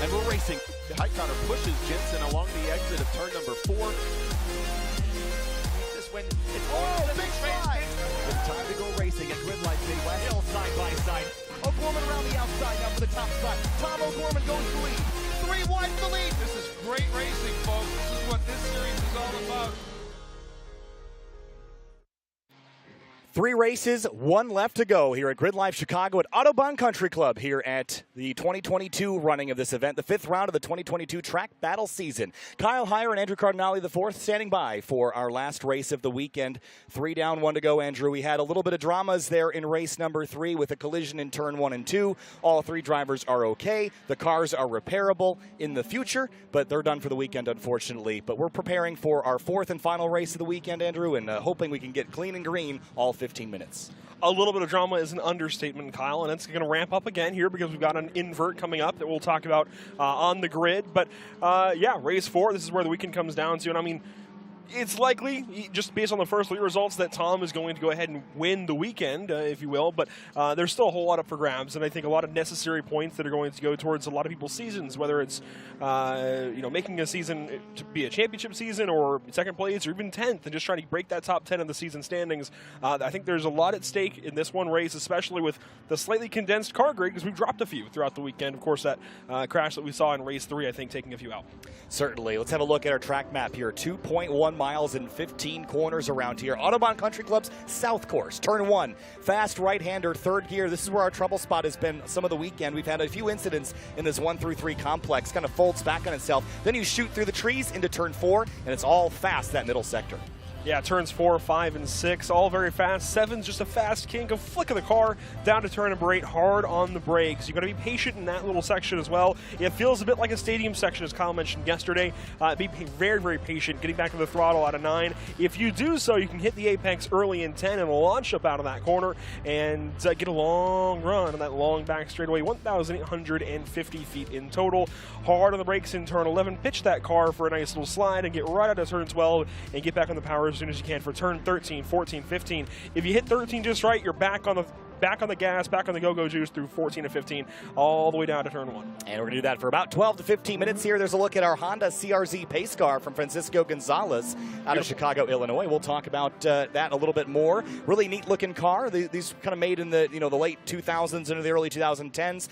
And we're racing. The high counter pushes Jensen along the exit of turn number 4. This when it's big slide. It's time to go racing at GRIDLIFE Midwest. Hill side by side. O'Gorman around the outside now for the top spot. Tom O'Gorman goes to lead. 3 wide to the lead. This is great racing, folks. This is what this series is all about. 3 races, 1 left to go here at GRIDLIFE Chicago at Autobahn Country Club here at the 2022 running of this event, the 5th round of the 2022 track battle season. Kyle Heyer and Andrew Cardinale IV standing by for our last race of the weekend. 3 down, 1 to go, Andrew. We had a little bit of dramas there in race number 3 with a collision in turn 1 and 2. All 3 drivers are okay. The cars are repairable in the future, but they're done for the weekend, unfortunately. But we're preparing for our 4th and final race of the weekend, Andrew, and hoping we can get clean and green all 15 minutes. A little bit of drama is an understatement, Kyle, and it's going to ramp up again here because we've got an invert coming up that we'll talk about on the grid. But, yeah, race 4, this is where the weekend comes down to. And, I mean, it's likely, just based on the first 3 results, that Tom is going to go ahead and win the weekend, if you will. But there's still a whole lot up for grabs, and I think a lot of necessary points that are going to go towards a lot of people's seasons, whether it's making a season to be a championship season or 2nd place or even 10th, and just trying to break that top 10 of the season standings. I think there's a lot at stake in this one race, especially with the slightly condensed car grid, because we've dropped a few throughout the weekend. Of course, that crash that we saw in race 3, I think, taking a few out. Certainly. Let's have a look at our track map here. 2.1 miles and 15 corners around here. Autobahn Country Club's south course. Turn 1, fast right-hander, 3rd gear. This is where our trouble spot has been some of the weekend. We've had a few incidents in this 1 through 3 complex. Kind of folds back on itself. Then you shoot through the trees into turn 4, and it's all fast, that middle sector. Yeah, turns 4, 5, and 6, all very fast. 7's just a fast kink, a flick of the car down to turn number 8, hard on the brakes. You've got to be patient in that little section as well. It feels a bit like a stadium section, as Kyle mentioned yesterday. Be very, very patient, getting back to the throttle out of 9. If you do so, you can hit the apex early in 10 and launch up out of that corner and get a long run on that long back straightaway, 1,850 feet in total. Hard on the brakes in turn 11. Pitch that car for a nice little slide and get right out of turn 12 and get back on the power as soon as you can for turn 13, 14, 15. If you hit 13 just right, you're back on the gas, back on the go-go juice through 14 to 15, all the way down to turn 1. And we're going to do that for about 12 to 15 minutes here. There's a look at our Honda CRZ pace car from Francisco Gonzalez out of Chicago, Illinois. We'll talk about that a little bit more. Really neat-looking car. These kind of made in the the late 2000s into the early 2010s.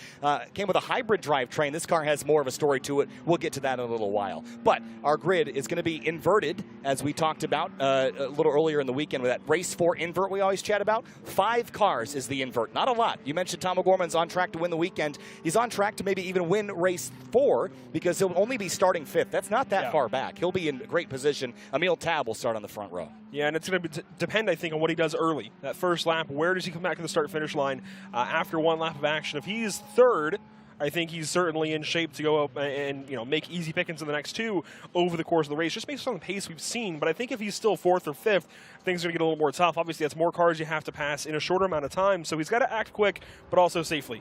Came with a hybrid drivetrain. This car has more of a story to it. We'll get to that in a little while. But our grid is going to be inverted, as we talked about a little earlier in the weekend with that race 4 invert we always chat about. 5 cars is the invert. Not a lot. You mentioned Tom O'Gorman's on track to win the weekend. He's on track to maybe even win race 4 because he'll only be starting 5th. That's not that far back. He'll be in great position. Emil Tab will start on the front row. Yeah, and it's going to depend, I think, on what he does early. That first lap, where does he come back to the start-finish line after 1 lap of action? If he's 3rd, I think he's certainly in shape to go up and make easy pickings in the next 2 over the course of the race, just based on the pace we've seen. But I think if he's still 4th or 5th, things are going to get a little more tough. Obviously, that's more cars you have to pass in a shorter amount of time, so he's got to act quick, but also safely.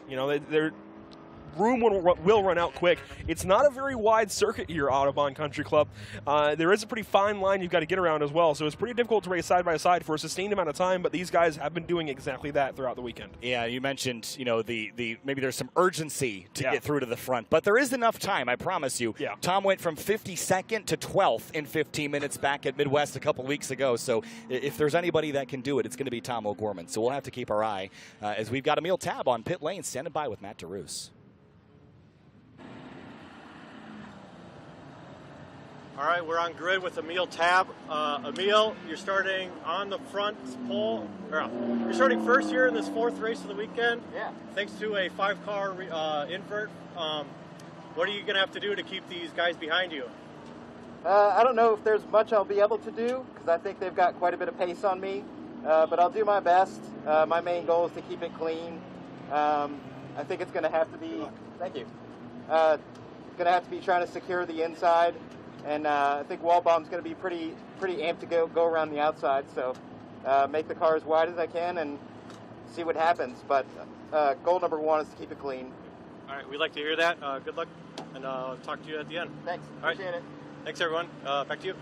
Room will run out quick. It's not a very wide circuit here, Autobahn Country Club. There is a pretty fine line you've got to get around as well, so it's pretty difficult to race side by side for a sustained amount of time, but these guys have been doing exactly that throughout the weekend. Yeah, you mentioned, maybe there's some urgency to get through to the front, but there is enough time, I promise you. Yeah. Tom went from 52nd to 12th in 15 minutes back at Midwest a couple weeks ago, so if there's anybody that can do it, it's going to be Tom O'Gorman. So we'll have to keep our eye as we've got Emil Tab on pit lane standing by with Matt DeRoos. All right, we're on grid with Emil Tab. Emil, you're starting on the front pole. You're starting 1st here in this 4th race of the weekend. Yeah. Thanks to a 5-car invert. What are you going to have to do to keep these guys behind you? I don't know if there's much I'll be able to do because I think they've got quite a bit of pace on me. But I'll do my best. My main goal is to keep it clean. I think it's going to have to be. Thank you. Going to have to be trying to secure the inside. And I think Wallbaum's going to be pretty amped to go around the outside. So make the car as wide as I can and see what happens. But goal number 1 is to keep it clean. All right, we'd like to hear that. Good luck, and I'll talk to you at the end. Thanks. All right. Appreciate it. Thanks, everyone. Back to you.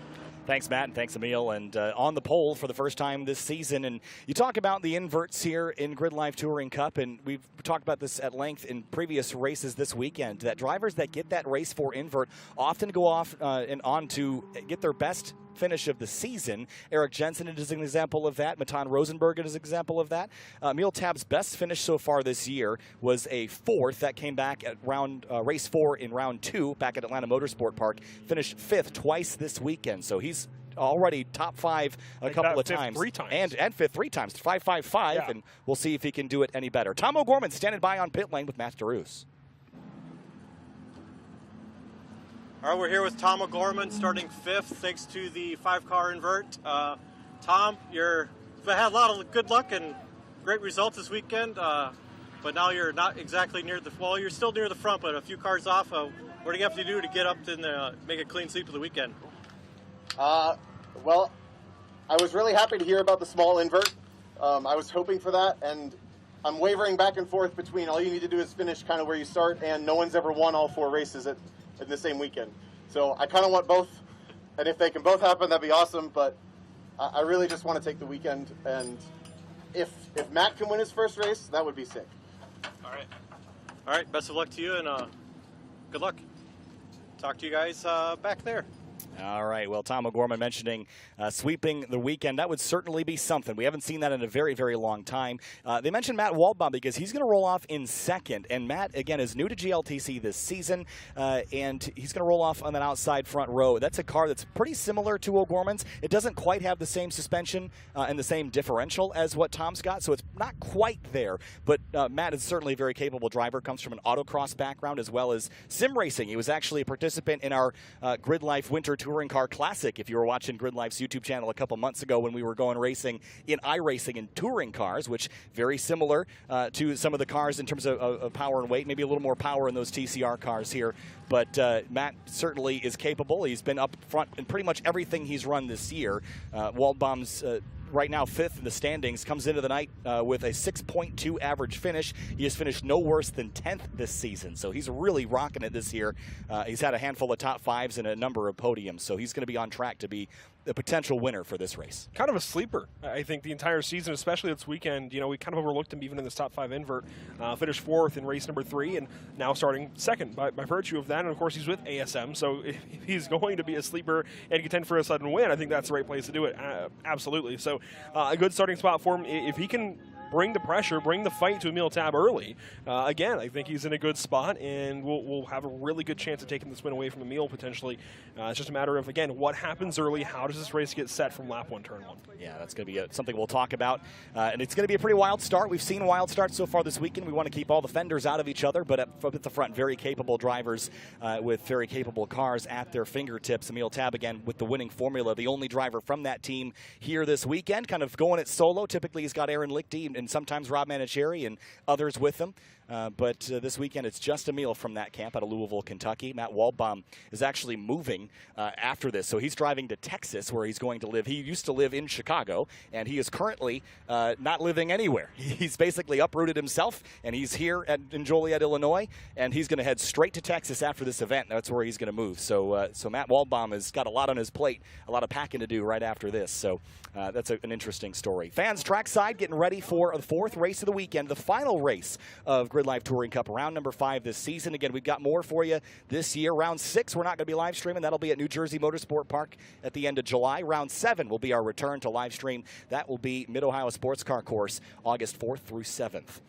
Thanks, Matt, and thanks, Emil. And on the pole for the first time this season. And you talk about the inverts here in GRIDLIFE Touring Cup, and we've talked about this at length in previous races this weekend, that drivers that get that race 4 invert often go off and on to get their best finish of the season. Eric Jensen is an example of that. Matan Rosenberg is an example of that. Emil Tab's best finish so far this year was a 4th. That came back at race 4 in round 2 back at Atlanta Motorsport Park. Finished 5th twice this weekend. So he's already top 5 a couple of times. 3 times. And 5th 3 times. 5-5-5, yeah. And we'll see if he can do it any better. Tom O'Gorman standing by on pit lane with Matt DeRoos. All right, we're here with Tom O'Gorman, starting 5th thanks to the 5-car invert. Tom, you've had a lot of good luck and great results this weekend, but now you're not exactly near well, you're still near the front, but a few cars off. What do you have to do to get up and make a clean sweep of the weekend? Well, I was really happy to hear about the small invert. I was hoping for that, and I'm wavering back and forth between all you need to do is finish kind of where you start, and no one's ever won all 4 races in the same weekend. So I kind of want both, and if they can both happen, that'd be awesome, but I really just want to take the weekend, and if Matt can win his first race, that would be sick. All right, best of luck to you, and good luck. Talk to you guys back there. All right, well, Tom O'Gorman mentioning sweeping the weekend. That would certainly be something. We haven't seen that in a very, very long time. They mentioned Matt Waldbaum because he's going to roll off in 2nd. And Matt, again, is new to GLTC this season, and he's going to roll off on that outside front row. That's a car that's pretty similar to O'Gorman's. It doesn't quite have the same suspension and the same differential as what Tom's got, so it's not quite there. But Matt is certainly a very capable driver, comes from an autocross background as well as sim racing. He was actually a participant in our GRIDLIFE Winter Touring Car Classic. If you were watching GRIDLIFE's YouTube channel a couple months ago when we were going racing in iRacing and touring cars, which very similar to some of the cars in terms of power and weight, maybe a little more power in those TCR cars here. But Matt certainly is capable. He's been up front in pretty much everything he's run this year. Waldbaum's right now 5th in the standings, comes into the night with a 6.2 average finish. He has finished no worse than 10th this season, so he's really rocking it this year. He's had a handful of top 5s and a number of podiums, so he's going to be on track to be the potential winner for this race. Kind of a sleeper, I think, the entire season, especially this weekend. You know, we kind of overlooked him even in this top 5 invert. Finished 4th in race number 3, and now starting 2nd by virtue of that. And of course, he's with ASM, so if he's going to be a sleeper and contend for a sudden win, I think that's the right place to do it. Absolutely. So a good starting spot for him. If he can bring the pressure, bring the fight to Emil Tab early, again, I think he's in a good spot, and we'll have a really good chance of taking this win away from Emil potentially. It's just a matter of, again, what happens early, how does this race get set from lap 1, turn 1. Yeah, that's going to be something we'll talk about, and it's going to be a pretty wild start. We've seen wild starts so far this weekend. We want to keep all the fenders out of each other, but at the front, very capable drivers with very capable cars at their fingertips. Emil Tab, again, with the winning formula, the only driver from that team here this weekend, kind of going it solo. Typically, he's got Aaron Lichty and sometimes Rob Manicherry and others with him. But this weekend, it's just Emil from that camp out of Louisville, Kentucky. Matt Waldbaum is actually moving after this, so he's driving to Texas, where he's going to live. He used to live in Chicago, and he is currently not living anywhere. He's basically uprooted himself, and he's here in Joliet, Illinois, and he's going to head straight to Texas after this event. That's where he's going to move. So, so Matt Waldbaum has got a lot on his plate, a lot of packing to do right after this. So that's an interesting story. Fans trackside getting ready for the 4th race of the weekend, the final race of GRIDLIFE Touring Cup, round number 5 this season. Again, we've got more for you this year. Round 6, we're not going to be live streaming. That'll be at New Jersey Motorsport Park at the end of July. Round 7 will be our return to live stream. That will be Mid-Ohio Sports Car Course, August 4th through 7th.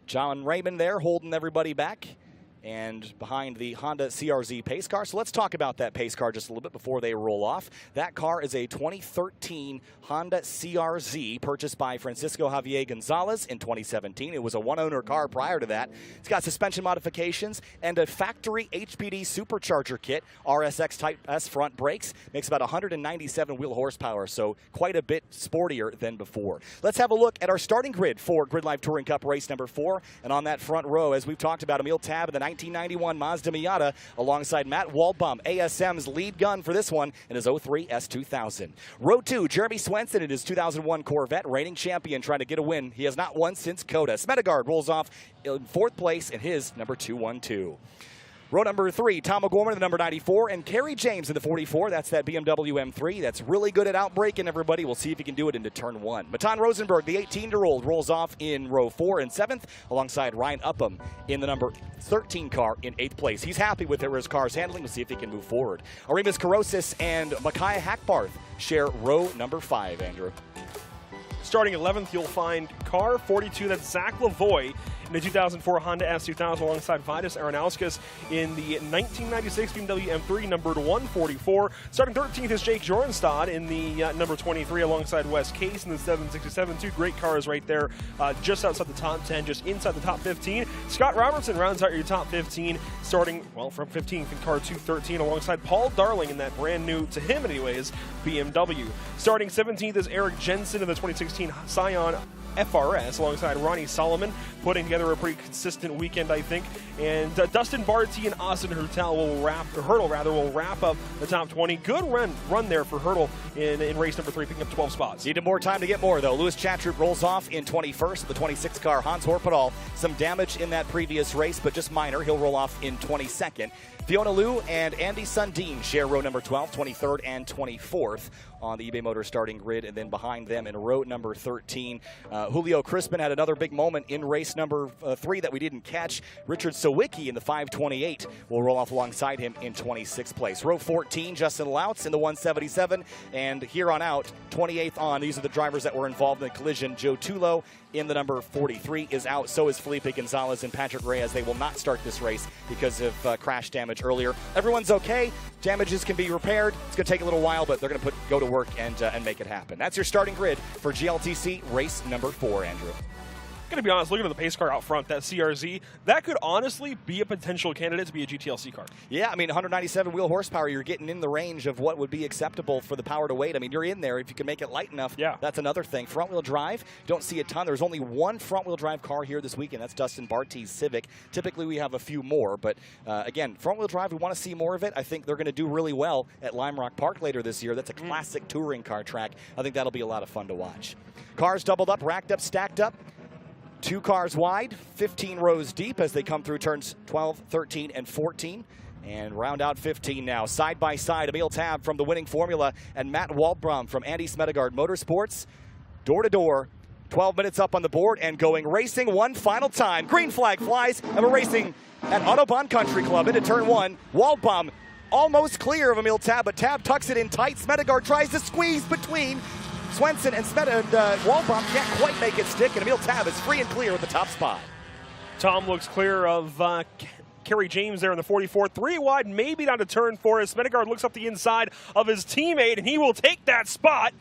John Raymond there holding everybody back, and behind the Honda CRZ pace car. So let's talk about that pace car just a little bit before they roll off. That car is a 2013 Honda CRZ purchased by Francisco Javier Gonzalez in 2017. It was a one-owner car prior to that. It's got suspension modifications and a factory HPD supercharger kit, RSX Type S front brakes. Makes about 197 wheel horsepower, so quite a bit sportier than before. Let's have a look at our starting grid for GRIDLIFE Touring Cup race number 4. And on that front row, as we've talked about, Emil Tab in the 1991 Mazda Miata alongside Matt Waldbaum, ASM's lead gun for this one in his 03 S2000. Row 2, Jeremy Swenson in his 2001 Corvette, reigning champion, trying to get a win. He has not won since COTA. Smedegaard rolls off in 4th place in his number 212. Row number 3, Tom O'Gorman in the number 94, and Kerry James in the 44. That's that BMW M3. That's really good at outbraking everybody. We'll see if he can do it into turn 1. Matan Rosenberg, the 18-year-old, rolls off in row 4 and 7th, alongside Ryan Upham in the number 13 car in 8th place. He's happy with where his car's handling. We'll see if he can move forward. Arimas Karosis and Micaiah Hackbarth share row number 5, Andrew. Starting 11th, you'll find car 42. That's Zach Lavoie in the 2004 Honda S2000 alongside Vidas Aronauskis in the 1996 BMW M3 numbered 144. Starting 13th is Jake Jornstad in the number 23 alongside Wes Case in the 767. Two great cars right there, just outside the top 10, just inside the top 15. Scott Robertson rounds out your top 15, starting, well, from 15th in car 213 alongside Paul Darling in that brand new, to him anyways, BMW. Starting 17th is Eric Jensen in the 2016 Scion FRS alongside Ronnie Solomon, putting together a pretty consistent weekend, I think. And Dustin Barty and Austin Hurtel will wrap up the top 20. Good run there for Hurdle in race number 3, picking up 12 spots. Needed more time to get more, though. Lewis Chatroop rolls off in 21st. The 26 car, Hans Horpedal. Some damage in that previous race, but just minor. He'll roll off in 22nd. Fiona Liu and Andy Sundin share row number 12, 23rd, and 24th on the eBay Motors starting grid. And then behind them in row number 13, Julio Crispin had another big moment in race number 3 that we didn't catch. Richard Sawicki in the 528 will roll off alongside him in 26th place. Row 14, Justin Lautz in the 177. And here on out, 28th on. These are the drivers that were involved in the collision. Joe Tulo in the number 43 is out. So is Felipe Gonzalez and Patrick Reyes. They will not start this race because of crash damage earlier. Everyone's okay. Damages can be repaired. It's going to take a little while, but they're going to go to work and make it happen. That's your starting grid for GLTC race number 4, Andrew. Going to be honest, looking at the pace car out front, that CRZ, that could honestly be a potential candidate to be a GTLC car. Yeah, I mean, 197 wheel horsepower, you're getting in the range of what would be acceptable for the power to weight. I mean, you're in there. If you can make it light enough, yeah, that's another thing. Front-wheel drive, don't see a ton. There's only one front-wheel drive car here this weekend. That's Dustin Barty's Civic. Typically, we have a few more, but again, front-wheel drive, we want to see more of it. I think they're going to do really well at Lime Rock Park later this year. That's a classic touring car track. I think that'll be a lot of fun to watch. Cars doubled up, racked up, stacked up. 2 cars wide, 15 rows deep as they come through turns 12, 13, and 14. And round out 15 now. Side by side, Emil Tabb from the winning formula and Matt Waldbrom from Andy Smedegard Motorsports. Door to door, 12 minutes up on the board and going racing one final time. Green flag flies and we're racing at Autobahn Country Club into turn 1. Waldbrom almost clear of Emil Tabb, but Tabb tucks it in tight. Smedegard tries to squeeze between Swenson and Waldbrom can't quite make it stick, and Emil Tabb is free and clear at the top spot. Tom looks clear of Kerry James there in the 44. 3 wide, maybe down to turn 4 as Smedegard looks up the inside of his teammate, and he will take that spot.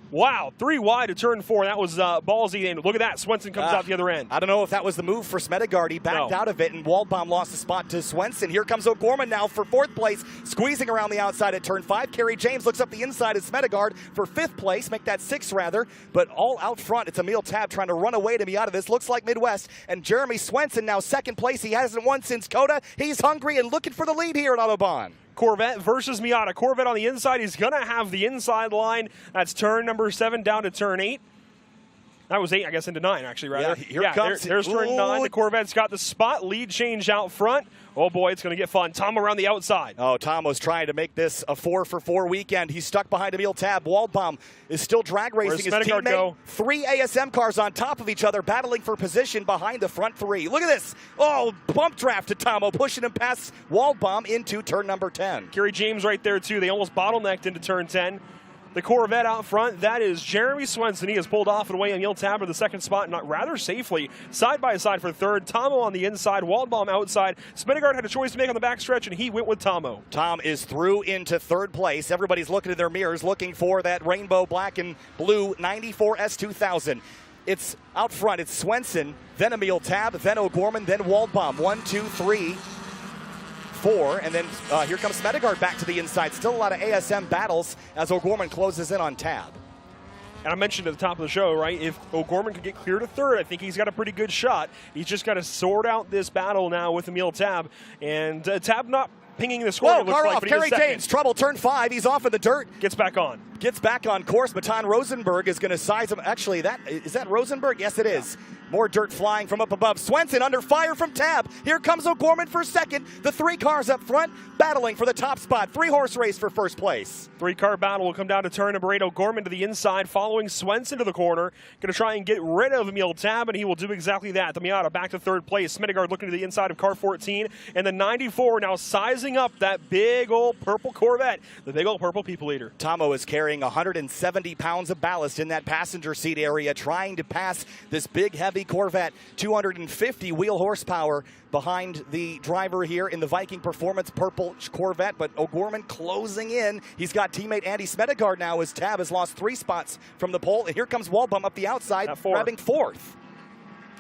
Wow, 3 wide to turn 4. That was ballsy. And look at that. Swenson comes out the other end. I don't know if that was the move for Smedegard. He backed out of it, and Waldbaum lost the spot to Swenson. Here comes O'Gorman now for 4th place, squeezing around the outside at turn 5. Kerry James looks up the inside of Smedegard for 5th place, make that 6th rather. But all out front, it's Emil Tabb trying to run away to be out of this. Looks like Midwest. And Jeremy Swenson now 2nd place. He hasn't won since Coda. He's hungry and looking for the lead here at Autobahn. Corvette versus Miata. Corvette on the inside. He's going to have the inside line. That's turn number 7 down to turn 8. That was 8, I guess, into 9, actually, rather. Yeah, here comes. There's turn 9. The Corvette's got the spot. Lead change out front. Oh, boy, it's going to get fun. Tom around the outside. Oh, Tom was trying to make this a 4-for-4 weekend. He's stuck behind Emil Tabb. Waldbaum is still drag racing his teammate. Go? 3 ASM cars on top of each other, battling for position behind the front 3. Look at this. Oh, bump draft to Tomo, pushing him past Waldbaum into turn number 10. Kerry James right there, too. They almost bottlenecked into turn 10. The Corvette out front, that is Jeremy Swenson. He has pulled off and away. Emil Tabb in the 2nd spot, not rather safely. Side by side for 3rd. Tomo on the inside, Waldbaum outside. Smedegard had a choice to make on the backstretch, and he went with Tomo. Tom is through into 3rd place. Everybody's looking in their mirrors, looking for that rainbow black and blue 94 S2000. It's out front. It's Swenson, then Emil Tabb, then O'Gorman, then Waldbaum. 1, 2, 3. 4, and then here comes Smedegard back to the inside. Still a lot of ASM battles as O'Gorman closes in on Tabb. And I mentioned at the top of the show, right, if O'Gorman could get clear to 3rd, I think he's got a pretty good shot. He's just got to sort out this battle now with Emil Tabb. And Tabb not pinging the score. Whoa, car off. Kerry James, trouble, turn 5. He's off in the dirt. Gets back on. Gets back on course. Matan Rosenberg is going to size him. Actually, is that Rosenberg? Yes, it is. More dirt flying from up above. Swenson under fire from Tab. Here comes O'Gorman for second. The 3 cars up front battling for the top spot. 3-horse race for first place. 3-car battle will come down to turn number 8. O'Gorman to the inside, following Swenson to the corner. Going to try and get rid of Emil Tab, and he will do exactly that. The Miata back to third place. Smedegaard looking to the inside of car 14. And the 94 now sizing up that big old purple Corvette. The big old purple people eater. Tomo is carrying 170 pounds of ballast in that passenger seat area, trying to pass this big, heavy Corvette. 250 wheel horsepower behind the driver here in the Viking Performance purple Corvette, but O'Gorman closing in. He's got teammate Andy Smedegaard now as Tab has lost 3 spots from the pole. And here comes Walbum up the outside, grabbing 4th.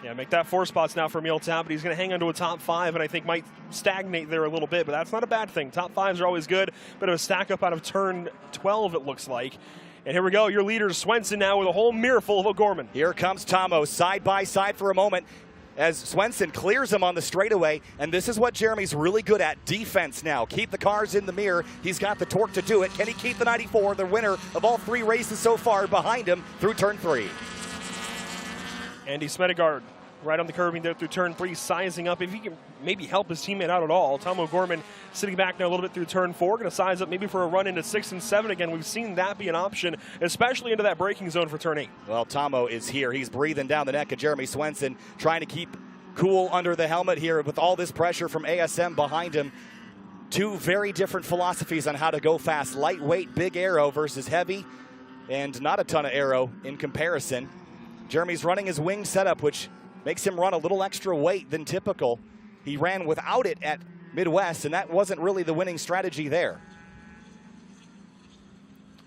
Yeah, make that 4 spots now for Emil Tab, but he's going to hang on to a top 5, and I think might stagnate there a little bit, but that's not a bad thing. Top 5s are always good. Bit of a stack up out of turn 12, it looks like. And here we go, your leader Swenson now with a whole mirror full of O'Gorman. Here comes Tomo, side by side for a moment, as Swenson clears him on the straightaway. And this is what Jeremy's really good at, defense now. Keep the cars in the mirror. He's got the torque to do it. Can he keep the 94, the winner of all 3 races so far, behind him through turn 3? Andy Smedegaard right on the curbing there through turn 3, sizing up. If he can maybe help his teammate out at all. Tom O'Gorman sitting back now a little bit through turn 4, going to size up maybe for a run into 6 and 7 again. We've seen that be an option, especially into that braking zone for turn 8. Well, Tomo is here. He's breathing down the neck of Jeremy Swenson, trying to keep cool under the helmet here with all this pressure from ASM behind him. 2 very different philosophies on how to go fast. Lightweight, big aero versus heavy, and not a ton of aero in comparison. Jeremy's running his wing setup, which makes him run a little extra weight than typical. He ran without it at Midwest, and that wasn't really the winning strategy there.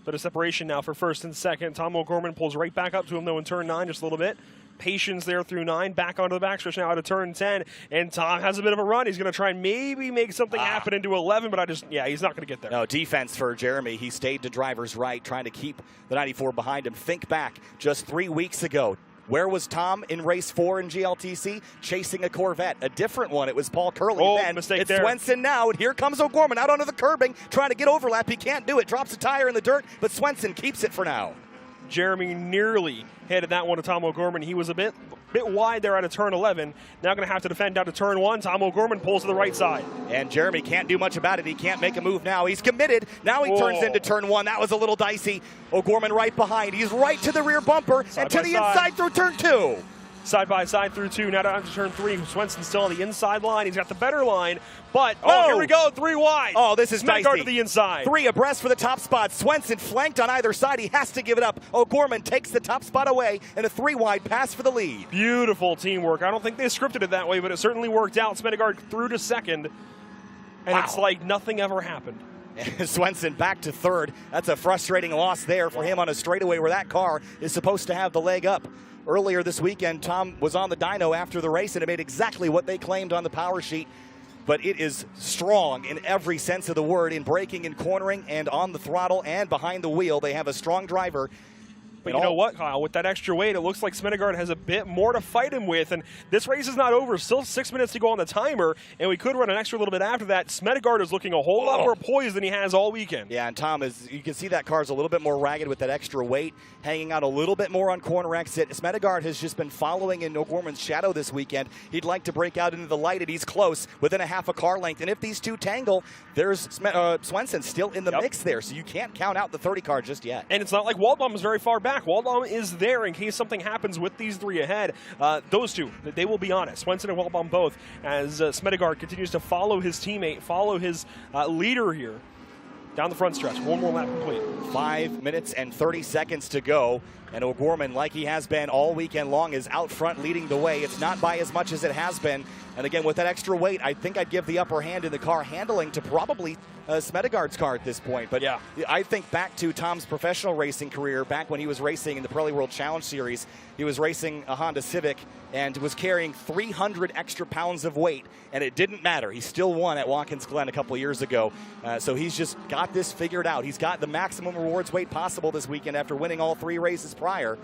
Bit of separation now for first and second. Tom O'Gorman pulls right back up to him, though, in turn 9 just a little bit. Patience there through 9, back onto the backstretch now out of turn 10, and Tom has a bit of a run. He's going to try and maybe make something happen into 11, but he's not going to get there. No, defense for Jeremy. He stayed to driver's right, trying to keep the 94 behind him. Think back just 3 weeks ago. Where was Tom in race 4 in GLTC? Chasing a Corvette, a different one. It was Paul Curley. Then mistake it's there. Swenson now, and here comes O'Gorman out onto the curbing, trying to get overlap. He can't do it. Drops a tire in the dirt, but Swenson keeps it for now. Jeremy nearly headed that one to Tom O'Gorman. He was a bit wide there out of turn 11. Now going to have to defend down to turn 1. Tom O'Gorman pulls to the right side. And Jeremy can't do much about it. He can't make a move now. He's committed. Now he turns into turn 1. That was a little dicey. O'Gorman right behind. He's right to the rear bumper and to the inside through turn 2. Side by side through 2, now down to turn 3. Swenson's still on the inside line. He's got the better line, but here we go, 3 wide. Oh, this is dicey. To the inside. 3 abreast for the top spot. Swenson flanked on either side. He has to give it up. O'Gorman takes the top spot away, and a 3-wide pass for the lead. Beautiful teamwork. I don't think they scripted it that way, but it certainly worked out. Smedegaard through to second, and it's like nothing ever happened. Swenson back to third. That's a frustrating loss there for him on a straightaway where that car is supposed to have the leg up. Earlier this weekend, Tom was on the dyno after the race, and it made exactly what they claimed on the power sheet. But it is strong in every sense of the word, in braking and cornering and on the throttle and behind the wheel. They have a strong driver. But you know what, Kyle? With that extra weight, it looks like Smedegaard has a bit more to fight him with. And this race is not over. Still 6 minutes to go on the timer, and we could run an extra little bit after that. Smedegaard is looking a whole lot more poised than he has all weekend. Yeah, and Tom, you can see that car's a little bit more ragged with that extra weight, hanging out a little bit more on corner exit. Smedegaard has just been following in O'Gorman's shadow this weekend. He'd like to break out into the light, and he's close, within a half a car length. And if these 2 tangle, there's Swenson still in the mix there, so you can't count out the 30 car just yet. And it's not like Waldbaum is very far back. Waldbaum is there in case something happens with these 3 ahead. Those 2, they will be honest. Swenson and Waldbaum both, as Smedegaard continues to follow his teammate, follow his leader here down the front stretch. 1 more lap complete. 5 minutes and 30 seconds to go. And O'Gorman, like he has been all weekend long, is out front leading the way. It's not by as much as it has been. And again, with that extra weight, I think I'd give the upper hand in the car handling to probably Smedegaard's car at this point. But yeah, I think back to Tom's professional racing career, back when he was racing in the Pirelli World Challenge Series. He was racing a Honda Civic and was carrying 300 extra pounds of weight, and it didn't matter. He still won at Watkins Glen a couple years ago. So he's just got this figured out. He's got the maximum rewards weight possible this weekend after winning all 3 races prior.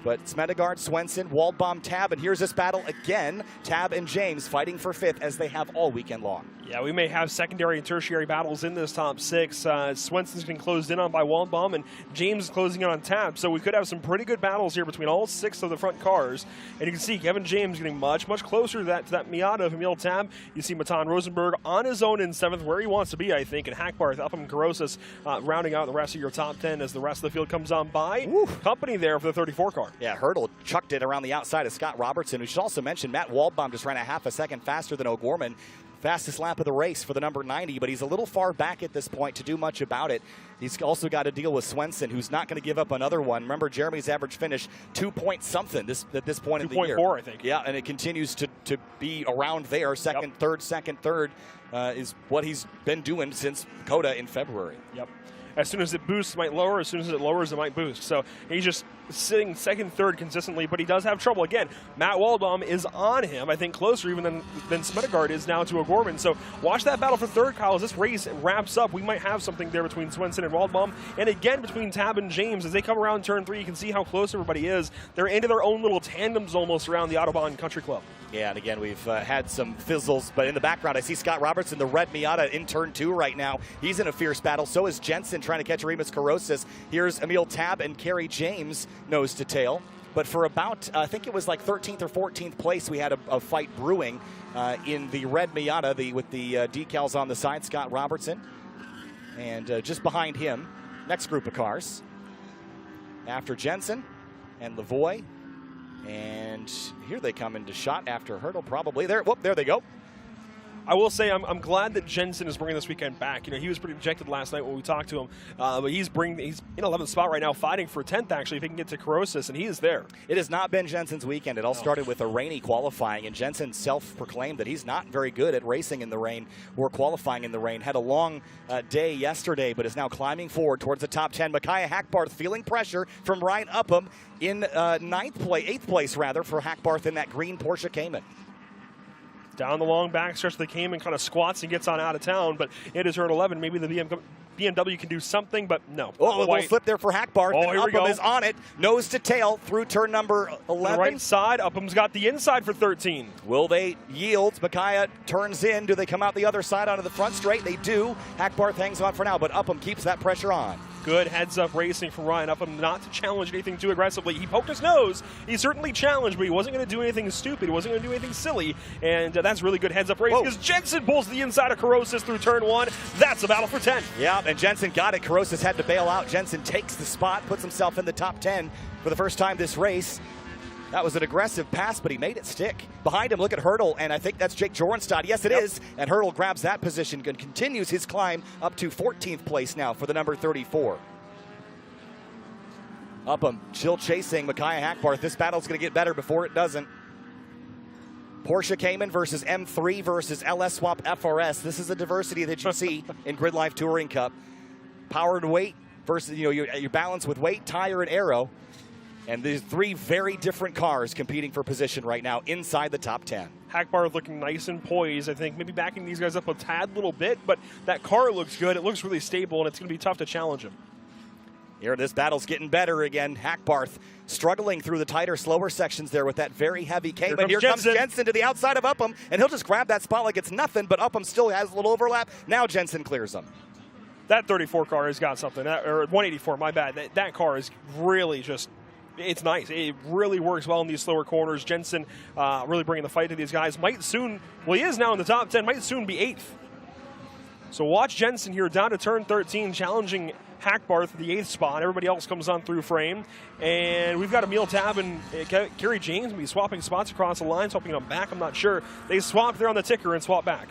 But Smedegard, Swenson, Waldbaum, Tab, and here's this battle again. Tab and James fighting for 5th as they have all weekend long. Yeah, we may have secondary and tertiary battles in this top 6. Swenson's been closed in on by Waldbaum, and James is closing in on Tab. So we could have some pretty good battles here between all 6 of the front cars. And you can see Kevin James getting much closer to that Miata of Emil Tab. You see Matan Rosenberg on his own in 7th, where he wants to be, I think. And Hackbarth, Upham, Garosas rounding out the rest of your top 10 as the rest of the field comes on by. Woo. Company there for the 34 car. Yeah, Hurdle chucked it around the outside of Scott Robertson. We should also mention Matt Waldbaum just ran a half a second faster than O'Gorman. Fastest lap of the race for the number 90, but he's a little far back at this point to do much about it. He's also got to deal with Swenson, who's not going to give up another one. Remember, Jeremy's average finish 2 point something at this point in the year. 2.4, I think. Yeah, and it continues to be around there. Second, third is what he's been doing since Coda in February. Yep. As soon as it boosts, it might lower. As soon as it lowers, it might boost. So he's just sitting second, third consistently, but he does have trouble. Again, Matt Waldbaum is on him, I think closer even than Smedegard is now to O'Gorman. So watch that battle for third, Kyle. As this race wraps up, we might have something there between Swenson and Waldbaum. And again, between Tab and James. As they come around turn 3, you can see how close everybody is. They're into their own little tandems almost around the Autobahn Country Club. Yeah, and again, we've had some fizzles, but in the background, I see Scott Robertson, the red Miata, in turn 2 right now. He's in a fierce battle. So is Jensen trying to catch Remus Carosis. Here's Emil Tab and Kerry James nose to tail. But for about, I think it was like 13th or 14th place, we had a fight brewing in the red Miata with the decals on the side, Scott Robertson. And just behind him, next group of cars, after Jensen and Lavoie. And here they come into shot after Hurdle, probably. There they go. I will say I'm glad that Jensen is bringing this weekend back. You know, he was pretty dejected last night when we talked to him, but he's in 11th spot right now, fighting for 10th actually if he can get to Carosis, and he is there. It has not been Jensen's weekend. It all started with a rainy qualifying, and Jensen self-proclaimed that he's not very good at racing in the rain or qualifying in the rain. Had a long day yesterday, but is now climbing forward towards the top 10. Micaiah Hackbarth feeling pressure from Ryan Upham in 8th place rather for Hackbarth in that green Porsche Cayman. Down the long back stretch, the Cayman kind of squats and gets on out of town, but it is turn 11. Maybe the BMW can do something, but no. Oh, a little slip there for Hackbarth. Oh, and here we go. Upham is on it, nose to tail through turn number 11. The right side, Upham's got the inside for 13. Will they yield? Micaiah turns in. Do they come out the other side onto the front straight? They do. Hackbarth hangs on for now, but Upham keeps that pressure on. Good heads-up racing from Ryan Upham, not to challenge anything too aggressively. He poked his nose. He certainly challenged, but he wasn't going to do anything stupid. He wasn't going to do anything silly, and that's really good heads-up racing because Jensen pulls the inside of Carosis through turn 1. That's a battle for 10. Yeah, and Jensen got it. Carosis had to bail out. Jensen takes the spot, puts himself in the top 10 for the first time this race. That was an aggressive pass, but he made it stick. Behind him, look at Hurdle, and I think that's Jake Jorenstad. Yes, it is. And Hurdle grabs that position and continues his climb up to 14th place now for the number 34. Upham still chasing Micaiah Hackbarth. This battle's going to get better before it doesn't. Porsche Cayman versus M3 versus LS Swap FRS. This is the diversity that you see in GRIDLIFE Touring Cup. Power and weight versus your balance with weight, tire, and aero. And these 3 very different cars competing for position right now inside the top 10. Hackbarth looking nice and poised. I think maybe backing these guys up a tad little bit, but that car looks good. It looks really stable, and it's going to be tough to challenge him. Here, this battle's getting better again. Hackbarth struggling through the tighter, slower sections there with that very heavy Cayman. Here comes Jensen to the outside of Upham, and he'll just grab that spot like it's nothing, but Upham still has a little overlap. Now Jensen clears him. That 34 car has got something, or 184, my bad. That car is really just, it's nice. It really works well in these slower corners. Jensen really bringing the fight to these guys. Might soon, well, he is now in the top 10, might soon be 8th. So watch Jensen here down to turn 13, challenging Hackbarth, the 8th spot. Everybody else comes on through frame. And we've got Emil Tab and Kerry James be swapping spots across the line, swapping them back. I'm not sure. They swap there on the ticker and swap back.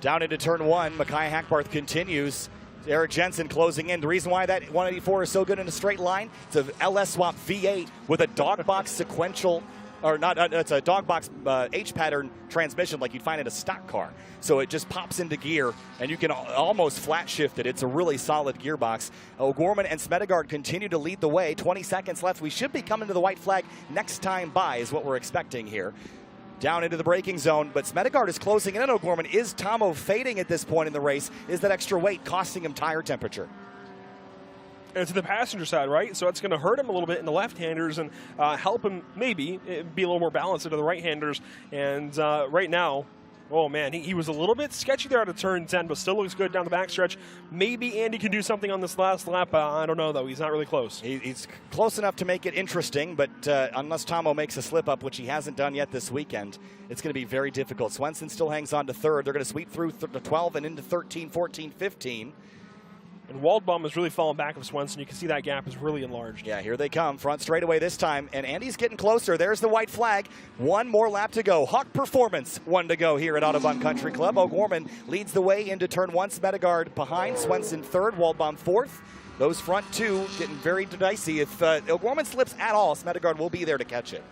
Down into turn 1, Micaiah Hackbarth continues. Eric Jensen closing in. The reason why that 184 is so good in a straight line, it's a LS Swap V8 with a dog box sequential, or not, it's a dog box H-pattern transmission like you'd find in a stock car. So it just pops into gear, and you can almost flat shift it. It's a really solid gearbox. O'Gorman and Smedegard continue to lead the way. 20 seconds left. We should be coming to the white flag next time by is what we're expecting here. Down into the braking zone, but Smedegard is closing in on O'Gorman. Is Tomo fading at this point in the race? Is that extra weight costing him tire temperature? And to the passenger side, right? So it's going to hurt him a little bit in the left-handers and help him maybe be a little more balanced into the right-handers. And right now, oh man, he was a little bit sketchy there out of turn 10, but still looks good down the backstretch. Maybe Andy can do something on this last lap. I don't know, though. He's not really close. He's close enough to make it interesting, but unless Tomo makes a slip-up, which he hasn't done yet this weekend, it's going to be very difficult. Swenson still hangs on to third. They're going to sweep through the 12 and into 13, 14, 15. And Waldbaum has really fallen back of Swenson. You can see that gap is really enlarged. Yeah, here they come. Front straightaway this time. And Andy's getting closer. There's the white flag. One more lap to go. Hawk Performance, one to go here at Audubon Country Club. O'Gorman leads the way into turn one. Smedegaard behind. Swenson third. Waldbaum fourth. Those front two getting very dicey. If O'Gorman slips at all, Smedegaard will be there to catch it.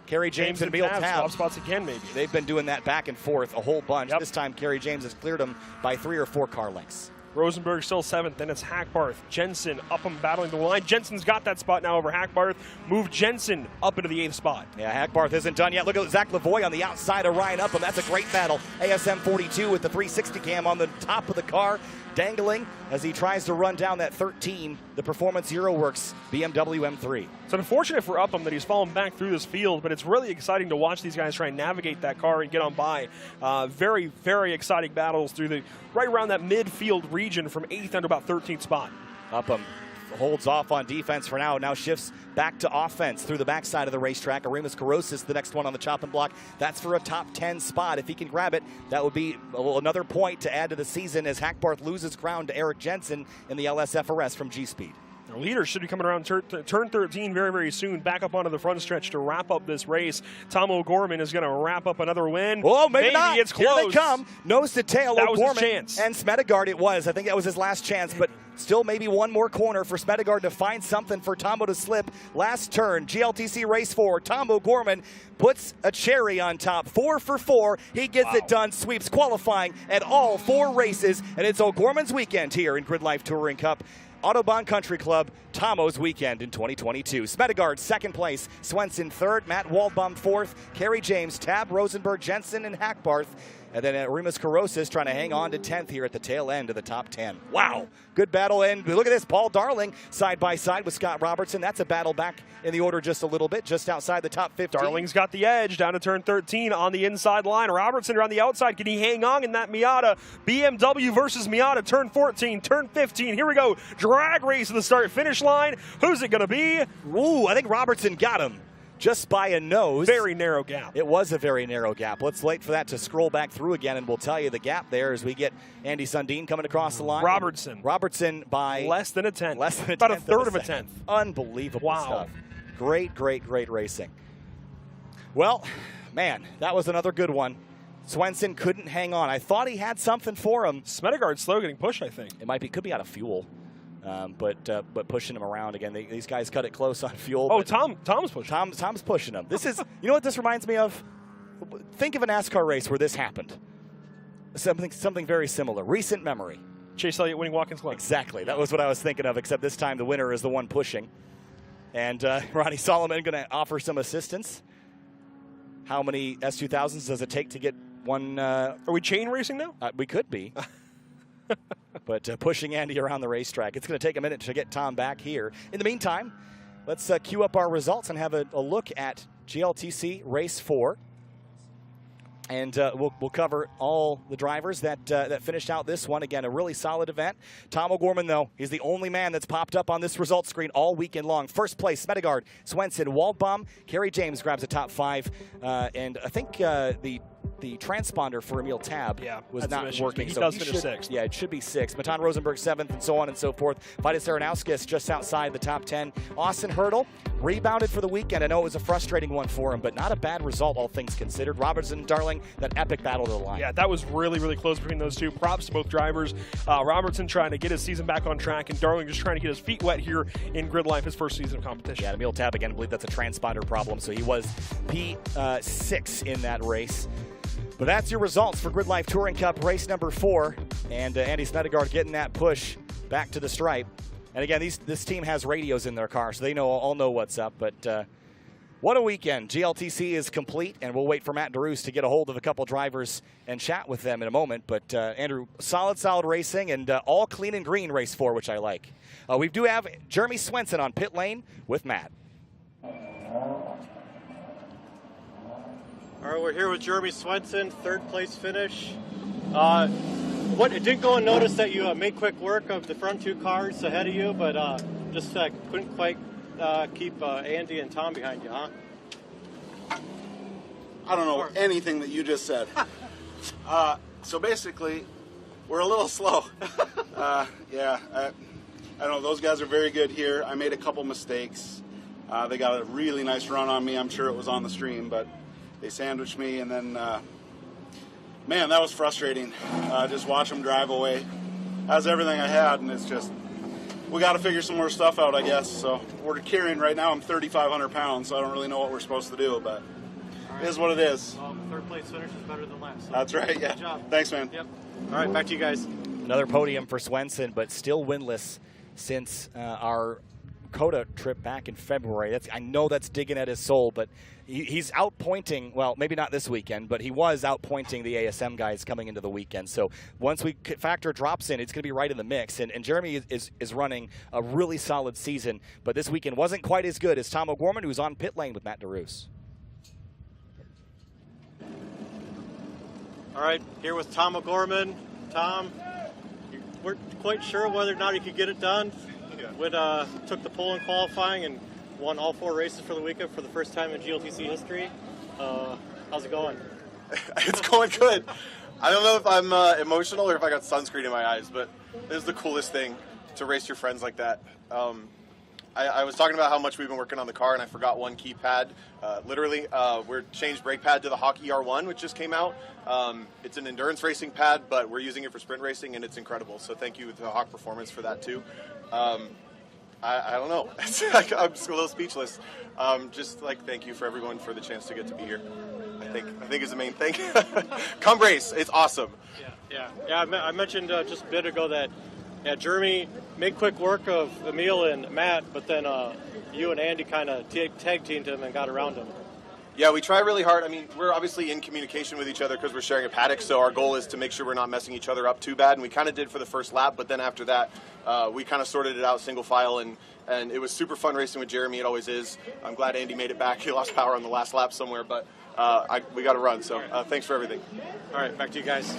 Kerry James and Emil Tab. Swap spots again, maybe. They've been doing that back and forth a whole bunch. This time, Kerry James has cleared them by 3 or 4 car lengths. Rosenberg still 7th, then it's Hackbarth. Jensen up and battling the line. Jensen's got that spot now over Hackbarth. Move Jensen up into the 8th spot. Yeah, Hackbarth isn't done yet. Look at Zach Lavoie on the outside of Ryan Upham. That's a great battle. ASM 42 with the 360 cam on the top of the car, dangling as he tries to run down that 13, the Performance Hero Works BMW M3. It's unfortunate for Upham that he's fallen back through this field, but it's really exciting to watch these guys try and navigate that car and get on by. Very, very exciting battles through the right around that midfield region from 8th down to about 13th spot. Upham holds off on defense for now shifts back to offense through the backside of the racetrack. Arimas Korosis, the next one on the chopping block. That's for a top 10 spot. If he can grab it, that would be another point to add to the season as Hackbarth loses ground to Eric Jensen in the LSFRS from G-Speed. Our leaders should be coming around turn 13 very, very soon, back up onto the front stretch to wrap up this race. Tom O'Gorman is going to wrap up another win. Oh, maybe not. It's close. Here they come. Nose to tail. That O'Gorman was his chance. And Smedegaard it was. I think that was his last chance, but still maybe one more corner for Smedegaard to find something for Tomo to slip. Last turn, GLTC Race 4. Tom O'Gorman puts a cherry on top. 4 for 4. He gets it done. Sweeps qualifying at all 4 races, and it's O'Gorman's weekend here in GRIDLIFE Touring Cup. Audubon Country Club, Tomo's weekend in 2022. Smedegaard, 2nd place. Swenson, 3rd. Matt Waldbaum, 4th. Kerry James, Tab, Rosenberg, Jensen, and Hackbarth. And then Arimas Korosis trying to hang on to 10th here at the tail end of the top 10. Wow. Good battle. And look at this. Paul Darling side by side with Scott Robertson. That's a battle back in the order just a little bit, just outside the top 15. Darling's got the edge down to turn 13 on the inside line. Robertson around the outside. Can he hang on in that Miata? BMW versus Miata, turn 14, turn 15. Here we go. Drag race to the start-finish line. Who's it going to be? Ooh, I think Robertson got him. Just by a nose. Very narrow gap. It was a very narrow gap. Let's wait for that to scroll back through again, and we'll tell you the gap there as we get Andy Sundin coming across the line. Robertson by less than a tenth. Less than about a third of a tenth. Unbelievable stuff. Great, great, great racing. Well, man, that was another good one. Swenson couldn't hang on. I thought he had something for him. Smedegaard's slow getting pushed, I think. It could be out of fuel. But pushing him around again. These guys cut it close on fuel. Oh, Tom's pushing. Tom's pushing him. This is, you know what this reminds me of? Think of a NASCAR race where this happened. Something very similar. Recent memory. Chase Elliott winning Watkins Glen. Exactly. That was what I was thinking of. Except this time the winner is the one pushing, and Ronnie Solomon going to offer some assistance. How many S2000s does it take to get one? Are we chain racing now? We could be. But pushing Andy around the racetrack. It's going to take a minute to get Tom back here. In the meantime, let's queue up our results and have a look at GLTC Race 4. And we'll cover all the drivers that finished out this one. Again, a really solid event. Tom O'Gorman, though, he's the only man that's popped up on this results screen all weekend long. First place, Smedegaard, Swenson, Waldbaum. Kerry James grabs a top 5. And I think the transponder for Emil Tab was not working. He does finish 6th. Yeah, it should be 6th. Matan Rosenberg 7th, and so on and so forth. Vitus Aronowskis just outside the top 10. Austin Hurdle rebounded for the weekend. I know it was a frustrating one for him, but not a bad result, all things considered. Robertson and Darling, that epic battle to the line. Yeah, that was really, really close between those two. Props to both drivers. Robertson trying to get his season back on track, and Darling just trying to get his feet wet here in GRIDLIFE, his first season of competition. Yeah, Emil Tab, again, I believe that's a transponder problem, so he was P6 in that race. But that's your results for GRIDLIFE Touring Cup race number 4. And Andy Smedegaard getting that push back to the stripe. And again, this team has radios in their car, so they all know what's up. But What a weekend. GLTC is complete, and we'll wait for Matt DeRoos to get a hold of a couple drivers and chat with them in a moment. But, Andrew, solid racing, and all clean and green race 4, which I like. We do have Jeremy Swenson on pit lane with Matt. All right, we're here with Jeremy Swenson, 3rd place finish. It did go unnoticed that you made quick work of the front 2 cars ahead of you, but just couldn't quite keep Andy and Tom behind you, huh? I don't know anything that you just said. So basically, we're a little slow. Yeah, I don't know. Those guys are very good here. I made a couple mistakes. They got a really nice run on me. I'm sure it was on the stream, but they sandwiched me, and then, man, that was frustrating. Just watch them drive away. That's everything I had, and it's just, we got to figure some more stuff out, I guess. So we're carrying right now. I'm 3,500 pounds, so I don't really know what we're supposed to do, but it is what it is. Well, 3rd place finish is better than last. So that's right, yeah. Good job. Thanks, man. Yep. All right, back to you guys. Another podium for Swenson, but still winless since our Coda trip back in February. I know that's digging at his soul, but he's outpointing, well, maybe not this weekend, but he was outpointing the ASM guys coming into the weekend. So once we factor drops in, it's going to be right in the mix. And Jeremy is running a really solid season, but this weekend wasn't quite as good as Tom O'Gorman, who's on pit lane with Matt DeRoos. All right, here with Tom O'Gorman. Tom, you weren't quite sure whether or not he could get it done. Took the pole in qualifying and won all 4 races for the weekend for the first time in GLTC history. How's it going? It's going good. I don't know if I'm emotional or if I got sunscreen in my eyes, but this is the coolest thing to race your friends like that. I was talking about how much we've been working on the car, and I forgot one key pad. Literally, we're changed brake pad to the Hawk ER1, which just came out. It's an endurance racing pad, but we're using it for sprint racing, and it's incredible. So thank you to Hawk Performance for that, too. I don't know. I'm just a little speechless. Just thank you for everyone for the chance to get to be here. I think is the main thing. Come race. It's awesome. Yeah. I mentioned just a bit ago that Jeremy made quick work of Emil and Matt, but then you and Andy kind of tag teamed him and got around him. Yeah, we try really hard. I mean, we're obviously in communication with each other because we're sharing a paddock, so our goal is to make sure we're not messing each other up too bad, and we kind of did for the first lap, but then after that, we kind of sorted it out single file, and it was super fun racing with Jeremy. It always is. I'm glad Andy made it back. He lost power on the last lap somewhere, but we got to run, so thanks for everything. All right, back to you guys.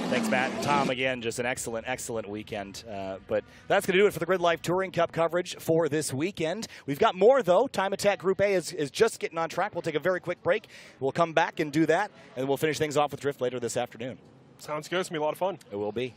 Thanks, Matt. And Tom, again, just an excellent weekend. But that's going to do it for the GRIDLIFE Touring Cup coverage for this weekend. We've got more, though. Time Attack Group A is just getting on track. We'll take a very quick break. We'll come back and do that, and we'll finish things off with Drift later this afternoon. Sounds good. It's going to be a lot of fun. It will be.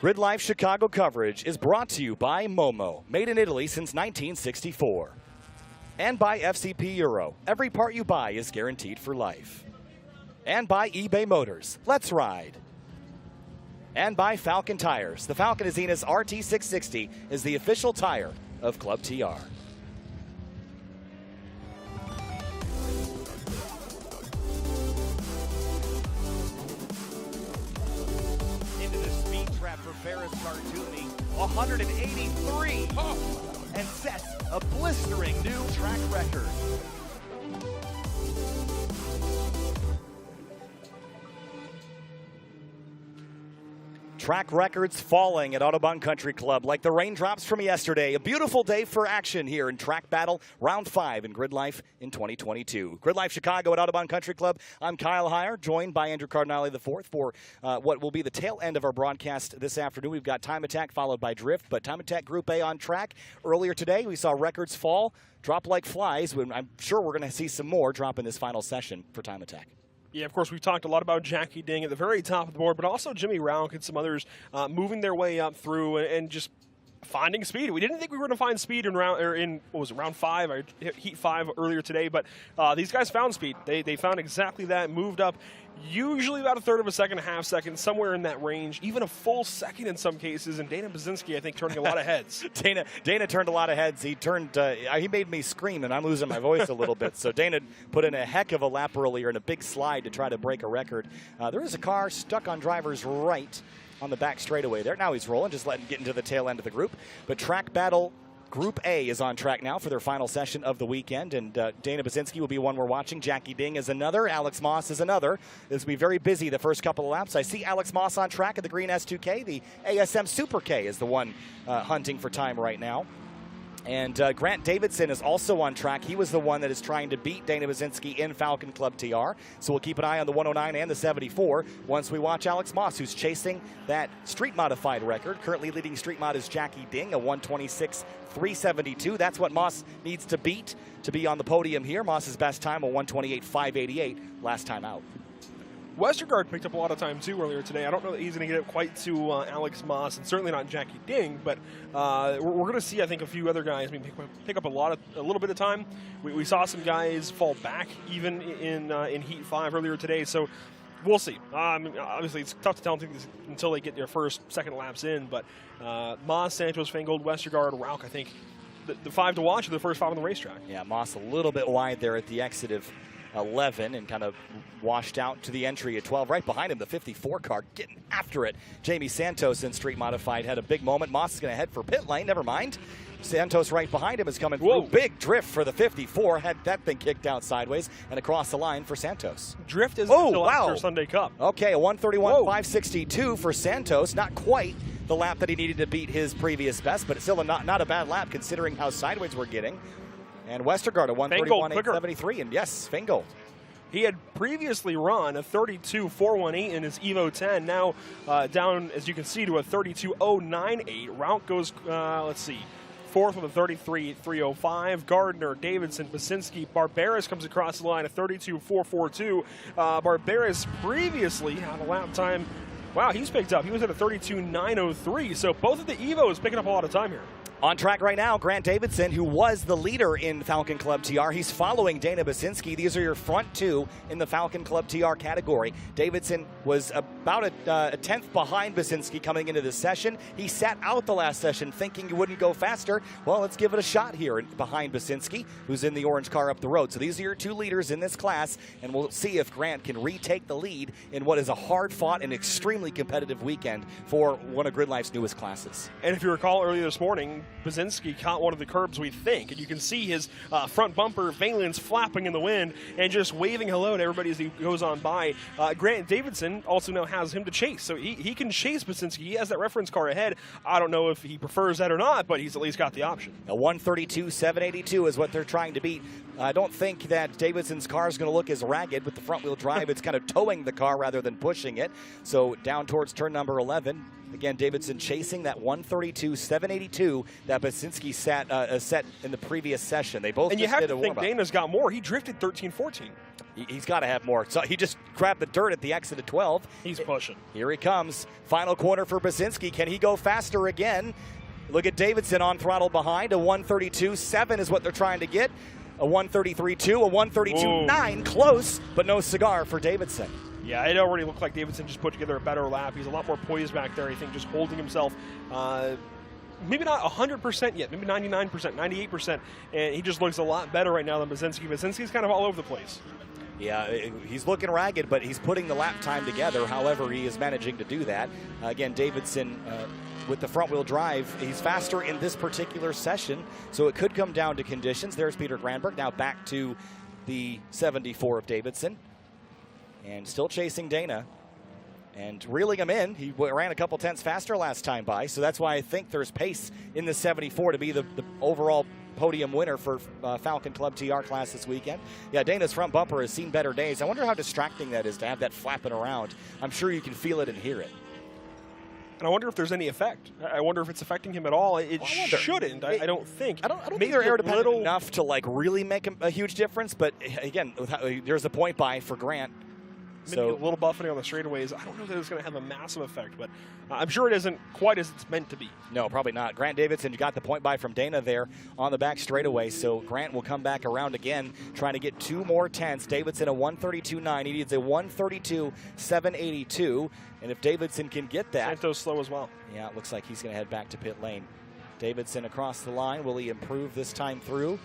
GRIDLIFE Chicago coverage is brought to you by Momo, made in Italy since 1964. And by FCP Euro. Every part you buy is guaranteed for life. And by eBay Motors. Let's ride. And by Falcon Tires. The Falcon Azina's RT660 is the official tire of Club TR. For Ferris Cartoony, 183, and sets a blistering new track record. Track records falling at Autobahn Country Club like the raindrops from yesterday. A beautiful day for action here in Track Battle Round 5 in GRIDLIFE in 2022. GRIDLIFE Chicago at Autobahn Country Club. I'm Kyle Heyer, joined by Andrew Cardinale IV for what will be the tail end of our broadcast this afternoon. We've got Time Attack followed by Drift, but Time Attack Group A on track. Earlier today, we saw records fall, drop like flies. I'm sure we're going to see some more drop in this final session for Time Attack. Yeah, of course, we've talked a lot about Jackie Ding at the very top of the board, but also Jimmy Rauch and some others moving their way up through and just finding speed. We didn't think we were going to find speed in round 5, or heat 5 earlier today, but these guys found speed. They found exactly that, moved up usually about a third of a second, a half second, somewhere in that range, even a full second in some cases, and Dana Baczynski, I think, turning a lot of heads. Dana turned a lot of heads. He made me scream, and I'm losing my voice a little bit. So Dana put in a heck of a lap earlier in a big slide to try to break a record. There is a car stuck on driver's right on the back straightaway there. Now he's rolling, just letting get into the tail end of the group. But Track Battle Group A is on track now for their final session of the weekend, and Dana Baczynski will be one we're watching. Jackie Ding is another. Alex Moss is another. This will be very busy the first couple of laps. I see Alex Moss on track at the green S2K. The ASM Super K is the one hunting for time right now. And Grant Davidson is also on track. He was the one that is trying to beat Dana Baczynski in Falcon Club TR. So we'll keep an eye on the 109 and the 74 once we watch Alex Moss, who's chasing that street modified record. Currently leading street mod is Jackie Ding, a 126.372. That's what Moss needs to beat to be on the podium here. Moss's best time, a 128.588 last time out. Westergaard picked up a lot of time, too, earlier today. I don't know that he's going to get it quite to Alex Moss, and certainly not Jackie Ding, but we're going to see, I think, a few other guys pick up a little bit of time. We saw some guys fall back even in Heat 5 earlier today, so we'll see. Obviously, it's tough to tell things until they get their first, second laps in, but Moss, Santos, Feingold, Westergaard, Rauch, I think, the 5 to watch are the first 5 on the racetrack. Yeah, Moss a little bit wide there at the exit of 11 and kind of washed out to the entry at 12. Right behind him, the 54 car getting after it. Jamie Santos in Street Modified had a big moment. Moss is going to head for pit lane. Never mind. Santos right behind him is coming through. Big drift for the 54. Had that thing kicked out sideways and across the line for Santos. Drift is still after Sunday Cup. Okay, a 131.562 for Santos. Not quite the lap that he needed to beat his previous best, but it's still not a bad lap considering how sideways we're getting. And Westergaard, a 131.873, and yes, Feingold. He had previously run a 32.418 in his Evo 10, now down, as you can see, to a 32.098. Rauch goes, let's see, fourth with a 33.305. Gardner, Davidson, Baczynski, Barberis comes across the line, a 32.442. Barberis previously had a lap time. Wow, he's picked up. He was at a 32.903, so both of the Evos picking up a lot of time here. On track right now, Grant Davidson, who was the leader in Falcon Club TR. He's following Dana Baczynski. These are your front two in the Falcon Club TR category. Davidson was about a tenth behind Baczynski coming into this session. He sat out the last session thinking he wouldn't go faster. Well, let's give it a shot here behind Baczynski, who's in the orange car up the road. So these are your two leaders in this class, and we'll see if Grant can retake the lead in what is a hard-fought and extremely competitive weekend for one of GridLife's newest classes. And if you recall earlier this morning, Baczynski caught one of the curbs, we think, and you can see his front bumper valence flapping in the wind and just waving hello to everybody as he goes on by. Grant Davidson also now has him to chase, so he can chase Baczynski. He has that reference car ahead. I don't know if he prefers that or not, but he's at least got the option. A 132.782 is what they're trying to beat. I don't think that Davidson's car is going to look as ragged with the front-wheel drive. It's kind of towing the car rather than pushing it. So down towards turn number 11. Again, Davidson chasing that 132.782 that Baczynski set in the previous session. They both and just you have did to a think warm-up. Dana's got more. He drifted 13.14. He's got to have more. So he just grabbed the dirt at the exit of 12. He's pushing. Here he comes. Final corner for Baczynski. Can he go faster again? Look at Davidson on throttle behind. A 132.7 is what they're trying to get. A 133.2, a 132.9. Close, but no cigar for Davidson. Yeah, it already looked like Davidson just put together a better lap. He's a lot more poised back there, I think, just holding himself. Maybe not 100% yet, maybe 99%, 98%, and he just looks a lot better right now than Baczynski. Baczynski's kind of all over the place. Yeah, he's looking ragged, but he's putting the lap time together. However, he is managing to do that. Again, Davidson with the front-wheel drive, he's faster in this particular session, so it could come down to conditions. There's Peter Granberg, now back to the 74 of Davidson. And still chasing Dana and reeling him in. He ran a couple tenths faster last time by, so that's why I think there's pace in the 74 to be the overall podium winner for Falcon Club TR class this weekend. Yeah, Dana's front bumper has seen better days. I wonder how distracting that is to have that flapping around. I'm sure you can feel it and hear it. And I wonder if there's any effect. I wonder if it's affecting him at all. It shouldn't. I don't think. I don't think they're air dependent enough to like really make a huge difference. But again, there's a point by for Grant. Maybe a little buffeting on the straightaways. I don't know that it's going to have a massive effect, but I'm sure it isn't quite as it's meant to be. No, probably not. Grant Davidson, you got the point by from Dana there on the back straightaway, so Grant will come back around again, trying to get 2 more tenths. Davidson a 132.9. He needs a 132.782, and if Davidson can get that. Santos slow as well. Yeah, it looks like he's going to head back to pit lane. Davidson across the line. Will he improve this time through?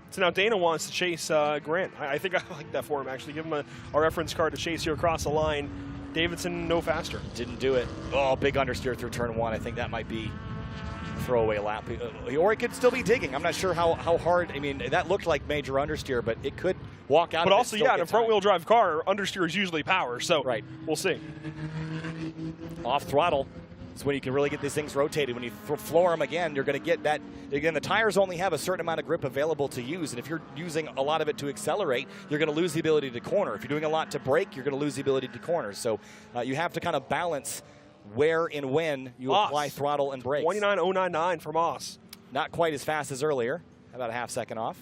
So now Dana wants to chase Grant. I think I like that for him, actually. Give him a reference card to chase you across the line. Davidson no faster. Didn't do it. Oh, big understeer through turn 1. I think that might be a throwaway lap. Or he could still be digging. I'm not sure how hard. I mean, that looked like major understeer, but it could walk out. But also, yeah, in a front-wheel drive car, understeer is usually power. So right. We'll see. Off throttle. It's when you can really get these things rotated. When you floor them again, you're going to get that. Again, the tires only have a certain amount of grip available to use, and if you're using a lot of it to accelerate, you're going to lose the ability to corner. If you're doing a lot to brake, you're going to lose the ability to corner. So you have to kind of balance where and when you apply throttle and brakes. 29.099 for Moss. Not quite as fast as earlier. About a half second off.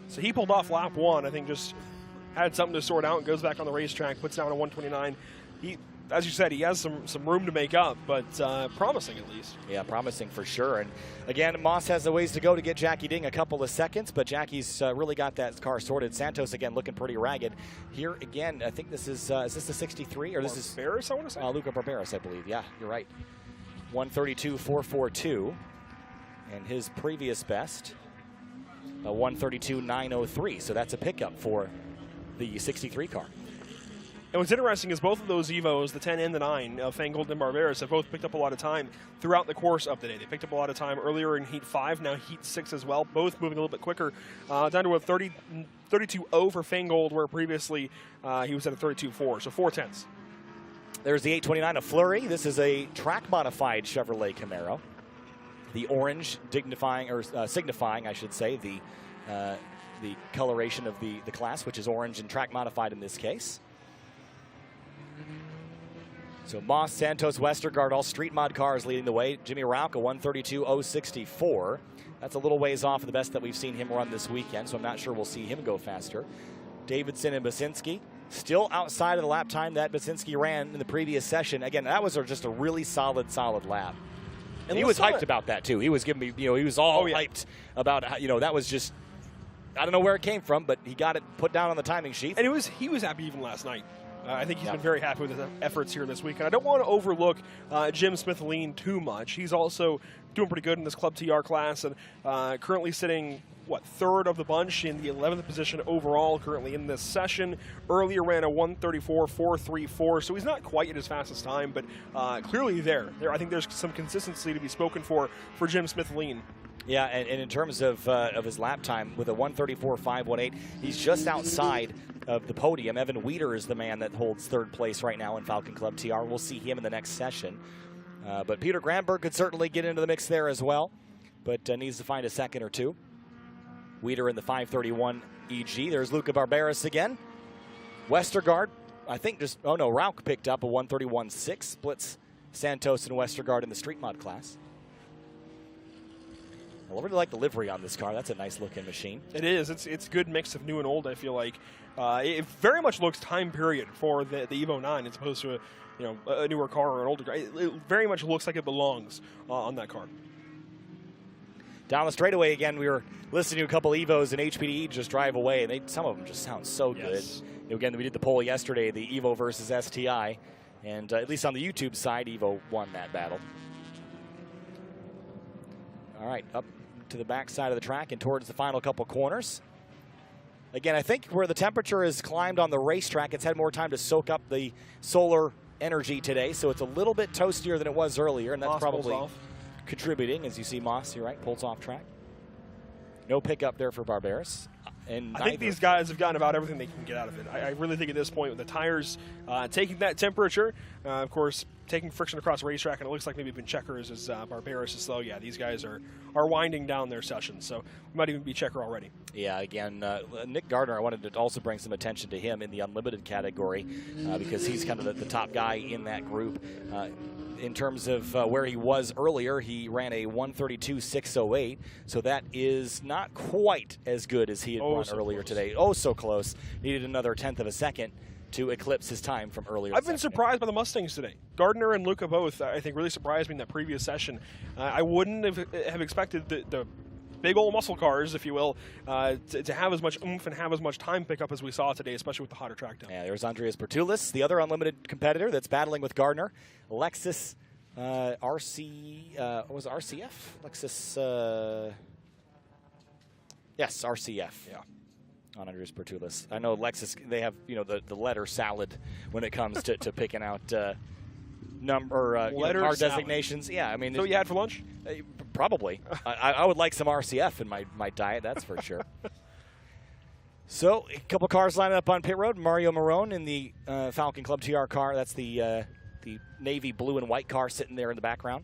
So he pulled off lap 1. I think just had something to sort out and goes back on the racetrack, puts down a 129. As you said, he has some room to make up, but promising at least. Yeah, promising for sure. And again, Moss has a ways to go to get Jackie Ding a couple of seconds, but Jackie's really got that car sorted. Santos again looking pretty ragged. Here again, I think this is this the 63 or this is Barberis, I want to say. Luca Barberis, I believe. Yeah, you're right. 132.442, and his previous best, a 132.903. So that's a pickup for the 63 car. And what's interesting is both of those Evos, the 10 and the 9, Fangold and Barberis, have both picked up a lot of time throughout the course of the day. They picked up a lot of time earlier in Heat 5, now Heat 6 as well, both moving a little bit quicker, down to a 32.0 for Fangold, where previously he was at a 32.4, so 4 tenths. There's the 829 of Fleury. This is a track-modified Chevrolet Camaro. The orange signifying, I should say, the coloration of the class, which is orange and track-modified in this case. So Moss, Santos, Westergaard, all street mod cars leading the way. Jimmy Rauch, a 132.064. That's a little ways off of the best that we've seen him run this weekend, so I'm not sure we'll see him go faster. Davidson and Basinski still outside of the lap time that Basinski ran in the previous session. Again, that was just a really solid lap. And he was hyped about that too. He was giving me, he was all hyped about how, that was just, I don't know where it came from, but he got it put down on the timing sheet. And he was happy even last night. I think he's been very happy with his efforts here this week. And I don't want to overlook Jim Smith-Lean too much. He's also doing pretty good in this Club TR class and currently sitting, third of the bunch in the 11th position overall currently in this session. Earlier ran a 134.434, so he's not quite at his fastest time, but clearly there. I think there's some consistency to be spoken for Jim Smith-Lean. Yeah, and in terms of his lap time, with a 134.518, he's just outside of the podium. Evan Weeder is the man that holds third place right now in Falcon Club TR. We'll see him in the next session. But Peter Granberg could certainly get into the mix there as well, but needs to find a second or two. Weeder in the 531 EG. There's Luca Barberis again. Westergaard, I think Rauch picked up a 131.6, splits Santos and Westergaard in the street mod class. I really like the livery on this car. That's a nice looking machine. It is. It's a good mix of new and old, I feel like. It very much looks time period for the Evo 9 as opposed to a newer car or an older car. It very much looks like it belongs on that car. Down the straightaway again, we were listening to a couple Evos and HPDE just drive away, and some of them just sound so good. Again, we did the poll yesterday, the Evo versus STI, and at least on the YouTube side, Evo won that battle. All right, up to the back side of the track and towards the final couple corners. Again, I think where the temperature has climbed on the racetrack, it's had more time to soak up the solar energy today, so it's a little bit toastier than it was earlier, and that's probably contributing. As you see, Moss, you're right, pulls off track. No pickup there for Barberis. And I think these guys have gotten about everything they can get out of it. I really think at this point, with the tires taking that temperature, of course, taking friction across the racetrack, and it looks like maybe even Checkers is Barbaros is slow. Yeah, these guys are winding down their sessions, so we might even be Checker already. Yeah, again, Nick Gardner, I wanted to also bring some attention to him in the unlimited category because he's kind of the top guy in that group. In terms of where he was earlier, he ran a 132.608, so that is not quite as good as he had run earlier today. Oh, so close. Needed another 1/10 of a second to eclipse his time from earlier. I've been surprised by the Mustangs today. Gardner and Luca both, I think, really surprised me in that previous session. I wouldn't have expected the big old muscle cars, if you will, to have as much oomph and have as much time pickup as we saw today, especially with the hotter track down. Yeah, there's Andreas Bertulis, the other unlimited competitor that's battling with Gardner. Lexus was it RCF? Lexus, yes, RCF. Yeah. On Andreas Bertulis. I know Lexus, they have, the letter salad when it comes to picking out car designations. Yeah, I mean. So you had for lunch? Probably. I would like some RCF in my diet, that's for sure. So, a couple cars lining up on pit road. Mario Marone in the Falcon Club TR car. That's the navy blue and white car sitting there in the background.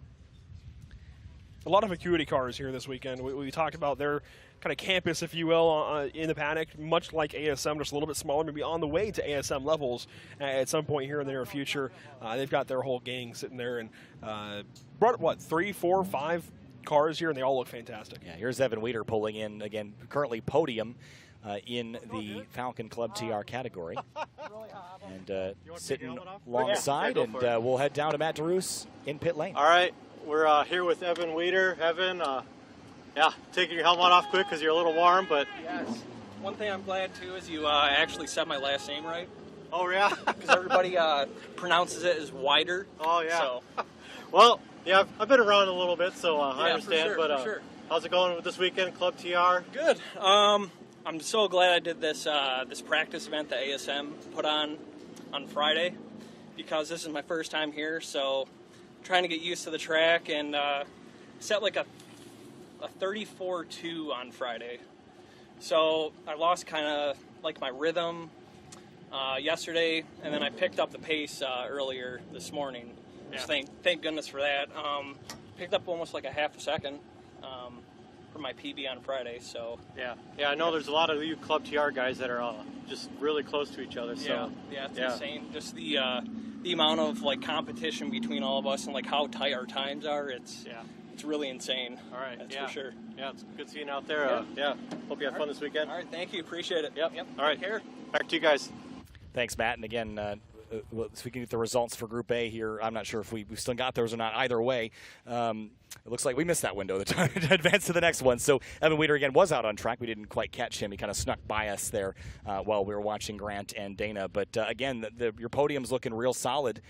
A lot of Acuity cars here this weekend. We talked about their kind of campus, if you will, in the paddock, much like ASM, just a little bit smaller, maybe on the way to ASM levels at some point here in the near future. They've got their whole gang sitting there and brought, 3, 4, 5 cars here, and they all look fantastic. Yeah, here's Evan Weeder pulling in, again, currently podium in the Falcon Club TR category. And sitting alongside, and we'll head down to Matt DeRoos in pit lane. All right, we're here with Evan Weeder. Evan, taking your helmet off quick because you're a little warm, but... Yes. One thing I'm glad, too, is you actually said my last name right. Oh, yeah? Because everybody pronounces it as Wider. Oh, yeah. So. Well, yeah, I've been around a little bit, so I understand. For sure. How's it going with this weekend, Club TR? Good. I'm so glad I did this this practice event that ASM put on Friday, because this is my first time here, so trying to get used to the track, and set like a 34.2 on Friday. So I lost kind of like my rhythm yesterday, and then I picked up the pace earlier this morning. Just thank goodness for that. Picked up almost like a half a second for my PB on Friday. So I know there's a lot of you Club TR guys that are just really close to each other. So it's insane. Just the amount of like competition between all of us and like how tight our times are. It's really insane. All right, that's for sure. Yeah, it's good seeing you out there. Hope you have fun this weekend. All right, thank you. Appreciate it. Yep. All right, take care. Back to you guys. Thanks, Matt. And again, so we can get the results for Group A here. I'm not sure if we've still got those or not. Either way, it looks like we missed that window to advance to the next one. So Evan Weeder, again, was out on track. We didn't quite catch him. He kind of snuck by us there while we were watching Grant and Dana. But again, your podium's looking real solid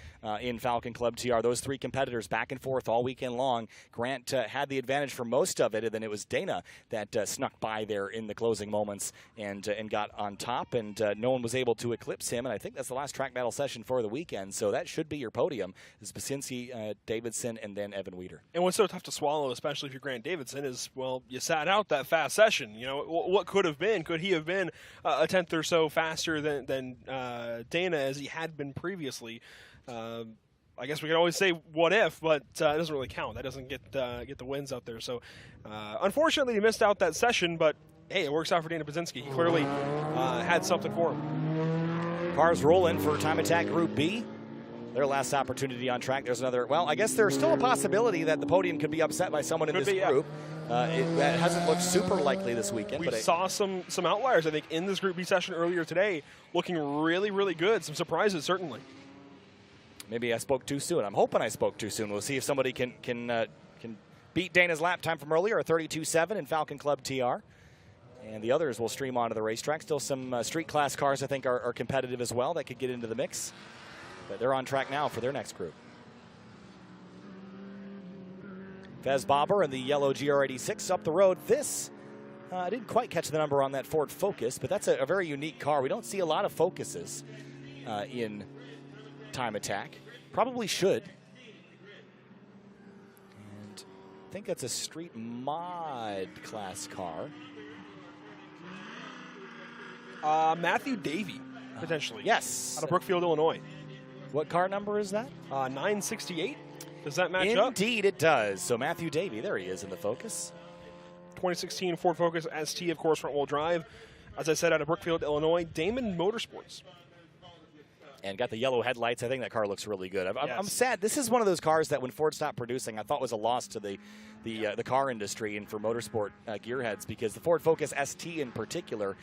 in Falcon Club TR. Those three competitors back and forth all weekend long. Grant had the advantage for most of it, and then it was Dana that snuck by there in the closing moments and got on top, and no one was able to eclipse him. And I think that's the last track battle session for the weekend. So that should be your podium. It's Basinski, Davidson, and then Evan Weeder. And what's so tough to swallow, especially if you're Grant Davidson, is, well, you sat out that fast session. You know, what could have been? Could he have been a tenth or so faster than Dana as he had been previously? I guess we can always say what if, but it doesn't really count. That doesn't get the wins out there. So unfortunately, he missed out that session, but hey, it works out for Dana Basinski. He clearly had something for him. Cars rolling for Time Attack Group B. Their last opportunity on track. There's another. Well, I guess there's still a possibility that the podium could be upset by someone in this group. That hasn't looked super likely this weekend. We saw some outliers, I think, in this Group B session earlier today, looking really, really good. Some surprises, certainly. Maybe I spoke too soon. I'm hoping I spoke too soon. We'll see if somebody can beat Dana's lap time from earlier, a 32.7 in Falcon Club TR. And the others will stream onto the racetrack. Still some street class cars, I think, are competitive as well that could get into the mix. But they're on track now for their next group. Fez Bobber and the yellow GR86 up the road. This, I didn't quite catch the number on that Ford Focus, but that's a very unique car. We don't see a lot of Focuses in Time Attack. Probably should. And I think that's a street mod class car. Matthew Davey, potentially. Yes. Out of Brookfield, Illinois. What car number is that? 968. Does that match up? Indeed it does. So Matthew Davey, there he is in the Focus. 2016 Ford Focus ST, of course, front-wheel drive. As I said, out of Brookfield, Illinois. Damon Motorsports. And got the yellow headlights. I think that car looks really good. I'm sad. This is one of those cars that when Ford stopped producing, I thought was a loss to the car industry and for motorsport gearheads, because the Ford Focus ST in particular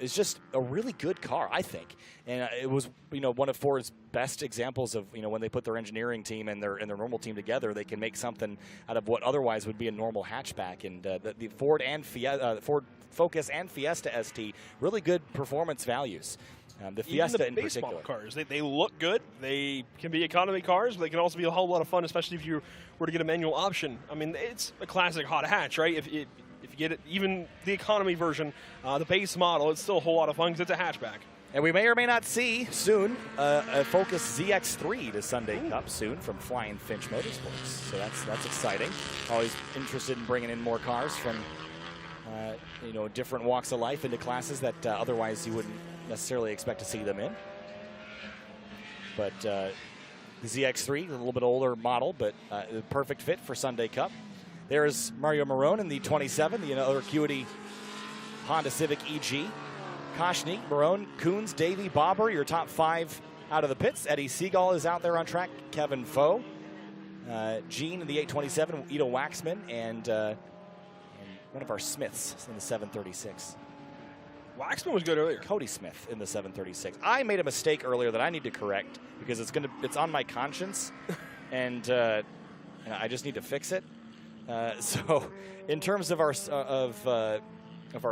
is just a really good car, I think. And it was, one of Ford's best examples of, when they put their engineering team and their normal team together, they can make something out of what otherwise would be a normal hatchback. And the Ford and Ford Focus and Fiesta ST, really good performance values. The Fiesta in particular. Cars, they look good. They can be economy cars, but they can also be a whole lot of fun, especially if you were to get a manual option. I mean, it's a classic hot hatch, right? If you get it, even the economy version, the base model, it's still a whole lot of fun because it's a hatchback. And we may or may not see soon a Focus ZX3 to Sunday Cup soon from Flying Finch Motorsports. So that's exciting. Always interested in bringing in more cars from different walks of life into classes that otherwise you wouldn't necessarily expect to see them in. But the ZX3, a little bit older model, but the perfect fit for Sunday Cup. There's Mario Marone in the 27, the other Acuity Honda Civic EG. Koshny, Marone, Coons, Davey, Bobber, your top 5 out of the pits. Eddie Seagal is out there on track. Kevin Foe. Gene in the 827, Ito Waxman, and one of our Smiths in the 736. Waxman was good earlier. Cody Smith in the 736. I made a mistake earlier that I need to correct because it's on my conscience, and I just need to fix it. So, in terms of our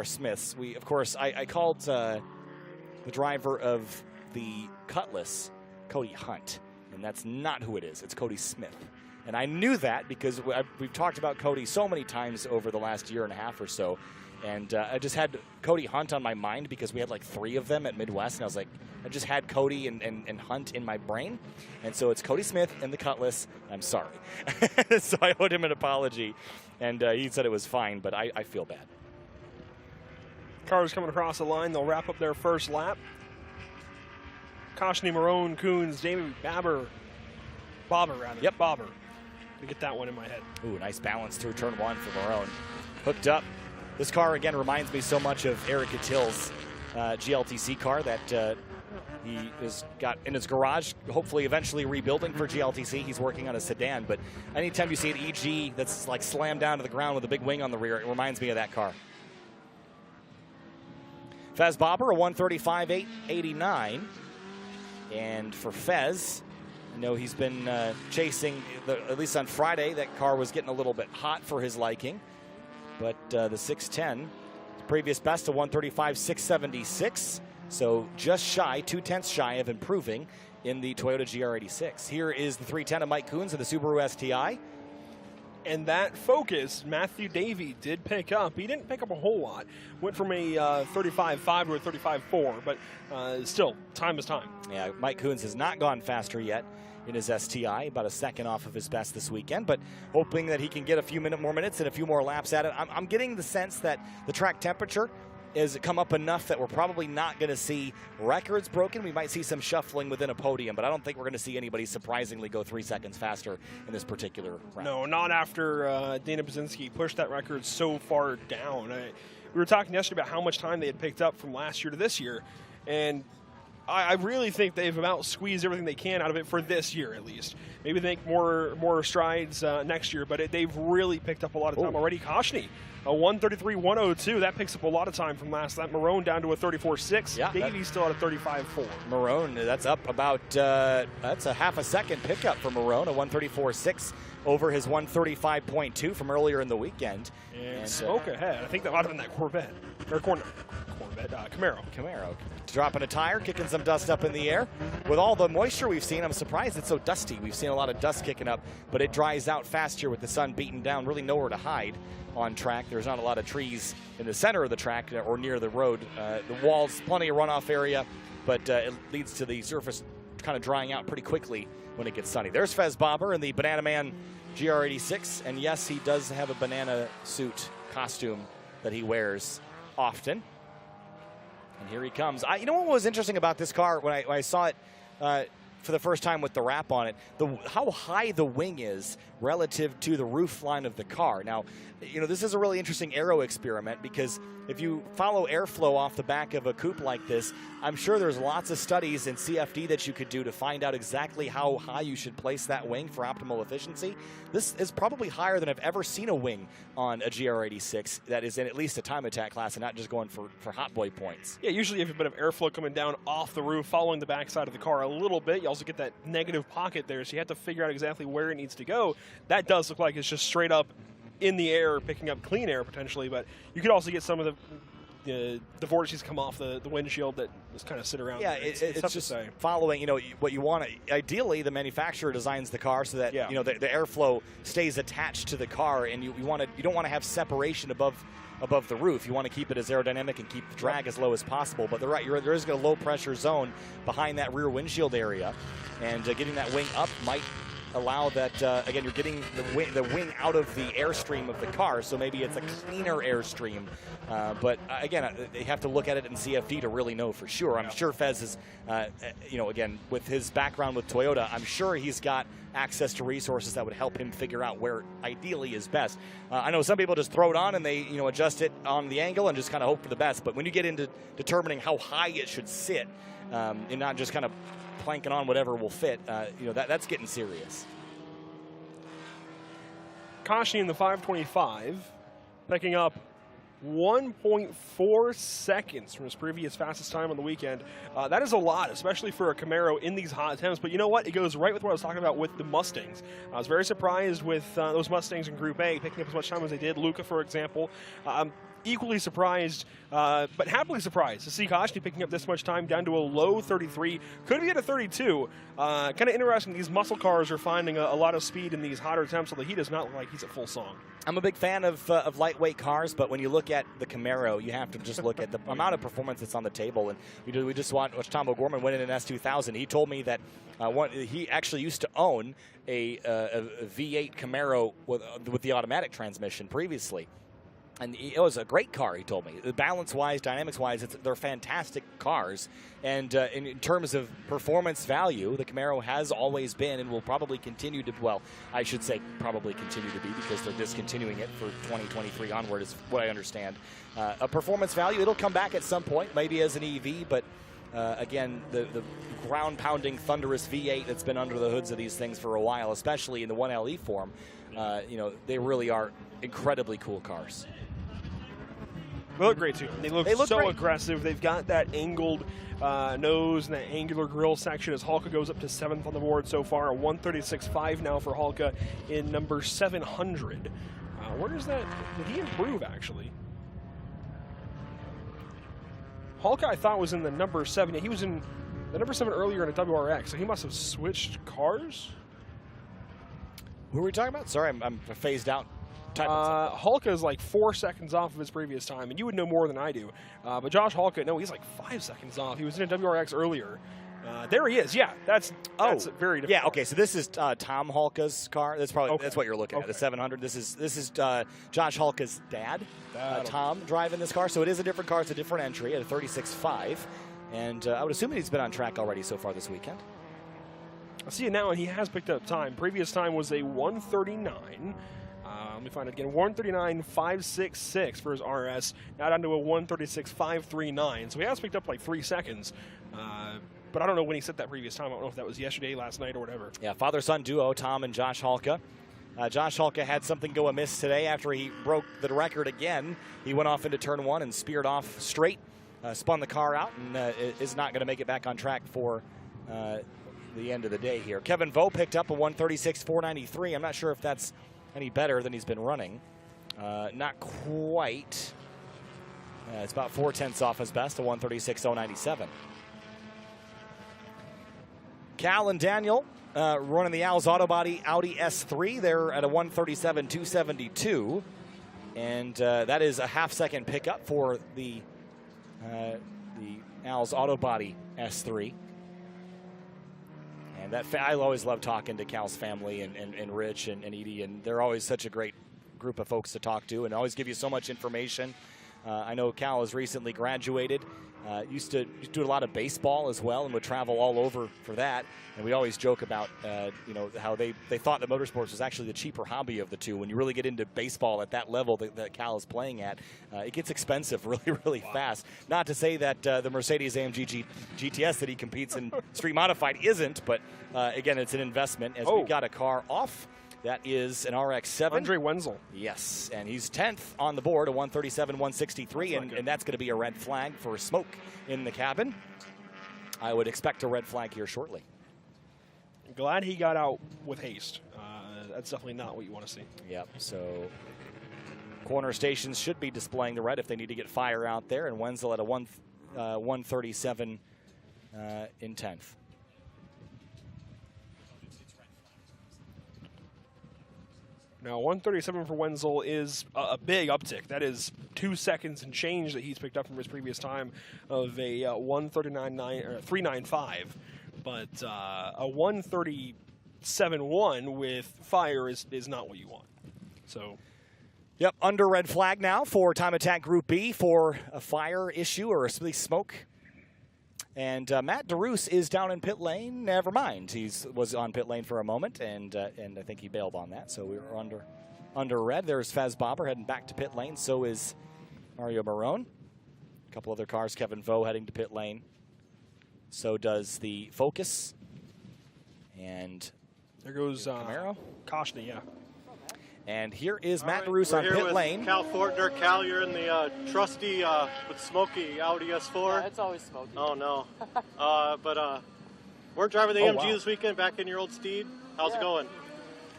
Smiths, I called the driver of the Cutlass Cody Hunt, and that's not who it is. It's Cody Smith. And I knew that because we've talked about Cody so many times over the last year and a half or so. And I just had Cody Hunt on my mind because we had like 3 of them at Midwest. And I was like, I just had Cody and Hunt in my brain. And so it's Cody Smith and the Cutlass. I'm sorry. So I owed him an apology. And he said it was fine, but I feel bad. Cars coming across the line. They'll wrap up their first lap. Koshny, Marone, Coons, Davey, Bobber. Yep, Bobber. To get that one in my head. Ooh, nice balance through turn 1 for Marone. Hooked up. This car, again, reminds me so much of Eric Attill's GLTC car that he has got in his garage, hopefully eventually rebuilding for GLTC. He's working on a sedan, but anytime you see an EG that's like slammed down to the ground with a big wing on the rear, it reminds me of that car. Fez Bobber, a 135.889. And for Fez, I know he's been chasing, at least on Friday, that car was getting a little bit hot for his liking. But the 610, previous best of 135.676. So just shy, 0.2 shy of improving in the Toyota GR86. Here is the 310 of Mike Coons in the Subaru STI. And that Focus, Matthew Davey did pick up. He didn't pick up a whole lot. Went from a 35.5 to a 35.4, but still, time is time. Yeah, Mike Coons has not gone faster yet in his STI, about a second off of his best this weekend, but hoping that he can get a few more minutes and a few more laps at it. I'm getting the sense that the track temperature has come up enough that we're probably not going to see records broken. We might see some shuffling within a podium, but I don't think we're going to see anybody surprisingly go 3 seconds faster in this particular round. No, not after Dana Baczynski pushed that record so far down. We were talking yesterday about how much time they had picked up from last year to this year, and I really think they've about squeezed everything they can out of it for this year, at least. Maybe they make more strides next year, but they've really picked up a lot of time already. Koshny, a 133.102. That picks up a lot of time from last lap. Marone down to a 34.6. Yeah, Davey's still at a 35.4. Marone, that's up about, that's a half a second pickup for Marone, a 134.6 over his 135.2 from earlier in the weekend. And smoke ahead. I think that might have been that Corvette. Or Camaro. Dropping a tire, kicking some dust up in the air. With all the moisture we've seen, I'm surprised it's so dusty. We've seen a lot of dust kicking up, but it dries out fast here with the sun beating down. Really nowhere to hide on track. There's not a lot of trees in the center of the track or near the road. The walls, plenty of runoff area, but it leads to the surface kind of drying out pretty quickly when it gets sunny. There's Fez Bobber in the Banana Man GR86, and yes, he does have a banana suit costume that he wears often. And here he comes. You know what was interesting about this car when I saw it for the first time with the wrap on it, how high the wing is relative to the roof line of the car. Now, this is a really interesting aero experiment, because if you follow airflow off the back of a coupe like this, I'm sure there's lots of studies in CFD that you could do to find out exactly how high you should place that wing for optimal efficiency. This is probably higher than I've ever seen a wing on a GR86 that is in at least a time attack class and not just going for hot boy points. Yeah, usually you have a bit of airflow coming down off the roof, following the backside of the car a little bit. You also get that negative pocket there, so you have to figure out exactly where it needs to go. That does look like it's just straight up in the air, picking up clean air potentially, but you could also get some of the vortices come off the windshield that just kind of sit around. Yeah, it's it's tough just to say. Following, what you want to, ideally the manufacturer designs the car so that, the airflow stays attached to the car, and you don't want to have separation above the roof. You want to keep it as aerodynamic and keep the drag as low as possible. But there is a low pressure zone behind that rear windshield area, and getting that wing up might allow that, again, you're getting the wing out of the airstream of the car, so maybe it's a cleaner airstream. But again, they have to look at it in CFD to really know for sure. I'm sure Fez is, again, with his background with Toyota, I'm sure he's got access to resources that would help him figure out where ideally is best. I know some people just throw it on and they, adjust it on the angle and just kind of hope for the best. But when you get into determining how high it should sit, and not just kind of planking on whatever will fit, that's getting serious. Kashi in the 525, picking up 1.4 seconds from his previous fastest time on the weekend. That is a lot, especially for a Camaro in these hot temps. But you know what? It goes right with what I was talking about with the Mustangs. I was very surprised with those Mustangs in Group A picking up as much time as they did. Luca, for example. Equally surprised, but happily surprised to see Koshny picking up this much time down to a low 33. Could be at a 32. Kind of interesting. These muscle cars are finding a lot of speed in these hotter temps, although he does not look like he's at full song. I'm a big fan of lightweight cars, but when you look at the Camaro, you have to just look at the amount of performance that's on the table. And we just watched Tom O'Gorman win in an S2000. He told me that he actually used to own a V8 Camaro with the automatic transmission previously. And it was a great car, he told me. Balance-wise, dynamics-wise, they're fantastic cars. And in terms of performance value, the Camaro has always been and will probably continue to, well, I should say probably continue to be, because they're discontinuing it for 2023 onward is what I understand. A performance value, it'll come back at some point, maybe as an EV, but again, the ground-pounding, thunderous V8 that's been under the hoods of these things for a while, especially in the 1LE form, they really are incredibly cool cars. They look great, too. They look so great. aggressive. They've got that angled nose and that angular grille section as Halka goes up to 7th on the board so far. A 136.5 now for Halka in number 700. Where is that? Did he improve, actually? Halka, I thought, was in the number 7. He was in the number 7 earlier in a WRX, so he must have switched cars. Who are we talking about? Sorry, I'm phased out. Halka is like 4 seconds off of his previous time, and you would know more than I do. But Josh Halka, no, he's like 5 seconds off. He was in a WRX earlier. There he is. Yeah, that's very different. Yeah, okay, so this is Tom Halka's car. That's probably that's what you're looking at, the 700. This is Josh Halka's dad, Tom, driving this car. So it is a different car. It's a different entry at a 36.5. And I would assume that he's been on track already so far this weekend. I see it now, and he has picked up time. Previous time was a 139. Let me find it again. 139.566 for his RS. Now down to a 136.539. So he has picked up like 3 seconds. But I don't know when he set that previous time. I don't know if that was yesterday, last night, or whatever. Yeah, father-son duo, Tom and Josh Halka. Josh Halka had something go amiss today after he broke the record again. He went off into turn 1 and speared off straight, spun the car out, and is not going to make it back on track for the end of the day here. Kevin Vo picked up a 136.493. I'm not sure if that's any better than he's been running. Not quite. It's about 0.4 off his best, a 136.097. Cal and Daniel running the Al's Auto Body Audi S3. They're at a 137.272. And that is a half-second pickup for the Al's Auto Body S3. And I always love talking to Cal's family and Rich and Edie, and they're always such a great group of folks to talk to and always give you so much information. I know Cal has recently graduated. Used to do a lot of baseball as well and would travel all over for that. And we always joke about, you know, how they thought that motorsports was actually the cheaper hobby of the two. When you really get into baseball at that level that Cal is playing at, it gets expensive really, really fast. Not to say that the Mercedes-AMG GTS that he competes in Street Modified isn't, but again, it's an investment as we've got a car off. That is an RX-7. Andre Wenzel. Yes, and he's 10th on the board, a 137-163, and that's going to be a red flag for smoke in the cabin. I would expect a red flag here shortly. Glad he got out with haste. That's definitely not what you want to see. Yep, so corner stations should be displaying the red if they need to get fire out there, and Wenzel at a 137 in 10th. Now, 137 for Wenzel is a big uptick. That is 2 seconds and change that he's picked up from his previous time of a 395. But a 137.1 with fire is not what you want. So, yep, under red flag now for Time Attack Group B for a fire issue or at least smoke. And Matt DeRoos is down in pit lane. Never mind. He was on pit lane for a moment, and I think he bailed on that. So we were under red. There's Fez Bobber heading back to pit lane. So is Mario Marone. A couple other cars. Kevin Vo heading to pit lane. So does the Focus. And there goes Camaro. Koshny, yeah. And here is Matt DeRoos on pit lane. Cal Fortner. Cal, you're in the trusty with Smokey Audi S4. Yeah, it's always Smokey. Oh, no. But we're driving the AMG this weekend, back in your old Steed. How's it going?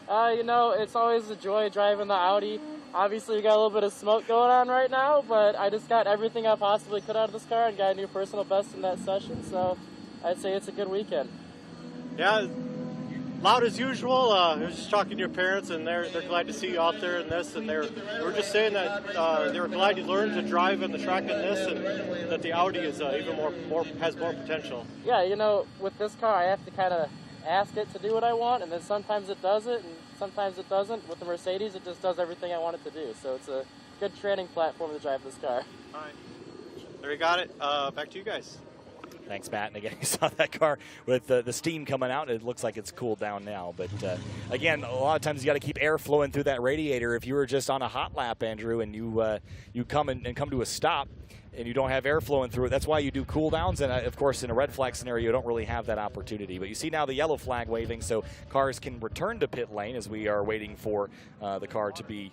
You know, it's always a joy driving the Audi. Obviously, we got a little bit of smoke going on right now, but I just got everything I possibly could out of this car and got a new personal best in that session, so I'd say it's a good weekend. Yeah. Loud as usual. I was just talking to your parents, and they're glad to see you out there in this. And they were just saying that they were glad you learned to drive on the track in this, and that the Audi is even has more potential. Yeah, you know, with this car, I have to kind of ask it to do what I want, and then sometimes it does it, and sometimes it doesn't. With the Mercedes, it just does everything I want it to do. So it's a good training platform to drive this car. All right, there you got it. Back to you guys. Thanks, Matt. And again, you saw that car with the steam coming out. It looks like it's cooled down now. But again, a lot of times you got to keep air flowing through that radiator. If you were just on a hot lap, Andrew, and you come to a stop and you don't have air flowing through it, that's why you do cool downs. And of course, in a red flag scenario, you don't really have that opportunity. But you see now the yellow flag waving, so cars can return to pit lane as we are waiting for the car to be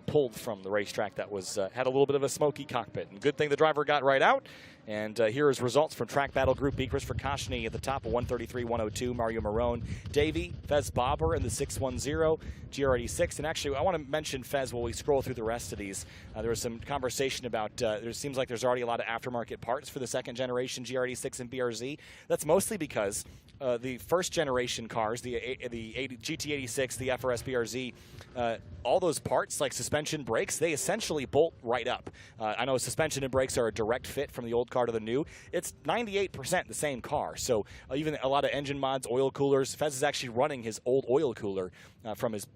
pulled from the racetrack that was had a little bit of a smoky cockpit. And good thing the driver got right out. And here is results from Track Battle Group B. Christopher Koshny at the top of 133-102. Mario Marone, Davey, Fez Bobber in the 610, GR86. And actually, I want to mention Fez while we scroll through the rest of these. There was some conversation about, there seems like there's already a lot of aftermarket parts for the second generation GR86 and BRZ. That's mostly because the first generation cars, the GT86, the FRS BRZ, all those parts like suspension brakes, they essentially bolt right up. I know suspension and brakes are a direct fit from the old car to the new. It's 98% the same car. So even a lot of engine mods, oil coolers, Fez is actually running his old oil cooler from his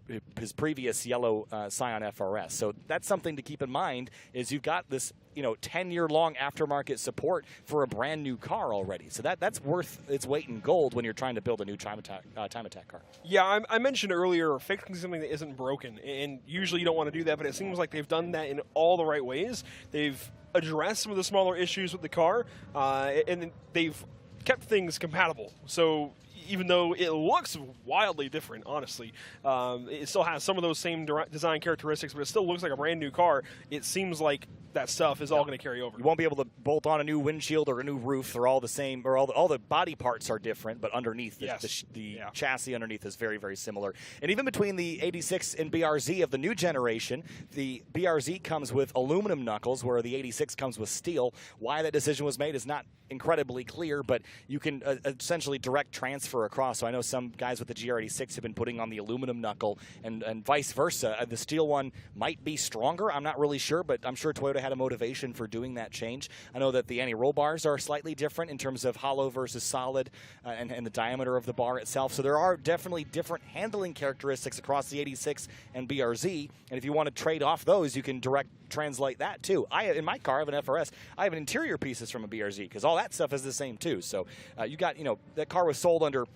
previous yellow Scion FRS. So that's something to keep in mind is you've got this 10-year-long aftermarket support for a brand new car already. So that's worth its weight in gold when you're trying to build a new time attack car. Yeah, I mentioned earlier fixing something that isn't broken, and usually you don't want to do that, but it seems like they've done that in all the right ways. They've addressed some of the smaller issues with the car, and they've kept things compatible. So even though it looks wildly different, honestly, it still has some of those same design characteristics, but it still looks like a brand new car. It seems like that stuff is all going to carry over. You won't be able to bolt on a new windshield or a new roof. They're all the same, or all the body parts are different, but underneath, the chassis underneath is very, very similar. And even between the 86 and BRZ of the new generation, the BRZ comes with aluminum knuckles, where the 86 comes with steel. Why that decision was made is not incredibly clear, but you can essentially direct transfer across. So I know some guys with the GR86 have been putting on the aluminum knuckle, and vice versa. The steel one might be stronger. I'm not really sure, but I'm sure Toyota have had a motivation for doing that change. I know that the anti-roll bars are slightly different in terms of hollow versus solid and the diameter of the bar itself. So there are definitely different handling characteristics across the 86 and BRZ. And if you want to trade off those, you can direct translate that too. In my car, I have an FRS. I have interior pieces from a BRZ because all that stuff is the same too. So you got, that car was sold under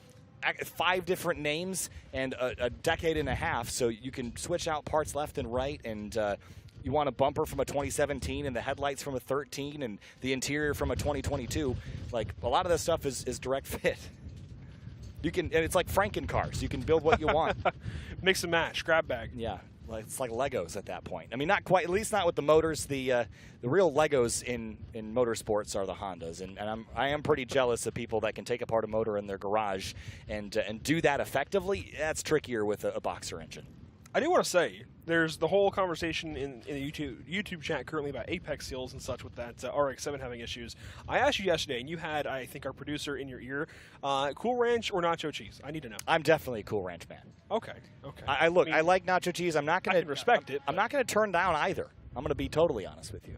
5 different names and a decade and a half, so you can switch out parts left and right, and you want a bumper from a 2017 and the headlights from a 13 and the interior from a 2022. Like, a lot of this stuff is direct fit. You can, and it's like Franken cars. You can build what you want. Mix and match, grab bag. Yeah. It's like Legos at that point. I mean, not quite, at least not with the motors. The real Legos in motorsports are the Hondas, and I am pretty jealous of people that can take apart a motor in their garage and do that effectively. That's trickier with a boxer engine. I do want to say, there's the whole conversation in the YouTube chat currently about apex seals and such with that RX-7 having issues. I asked you yesterday, and you had, I think, our producer in your ear, Cool Ranch or nacho cheese? I need to know. I'm definitely a Cool Ranch man. Okay, okay. I like nacho cheese. I'm not going to respect it. I'm not going to turn down either. I'm going to be totally honest with you.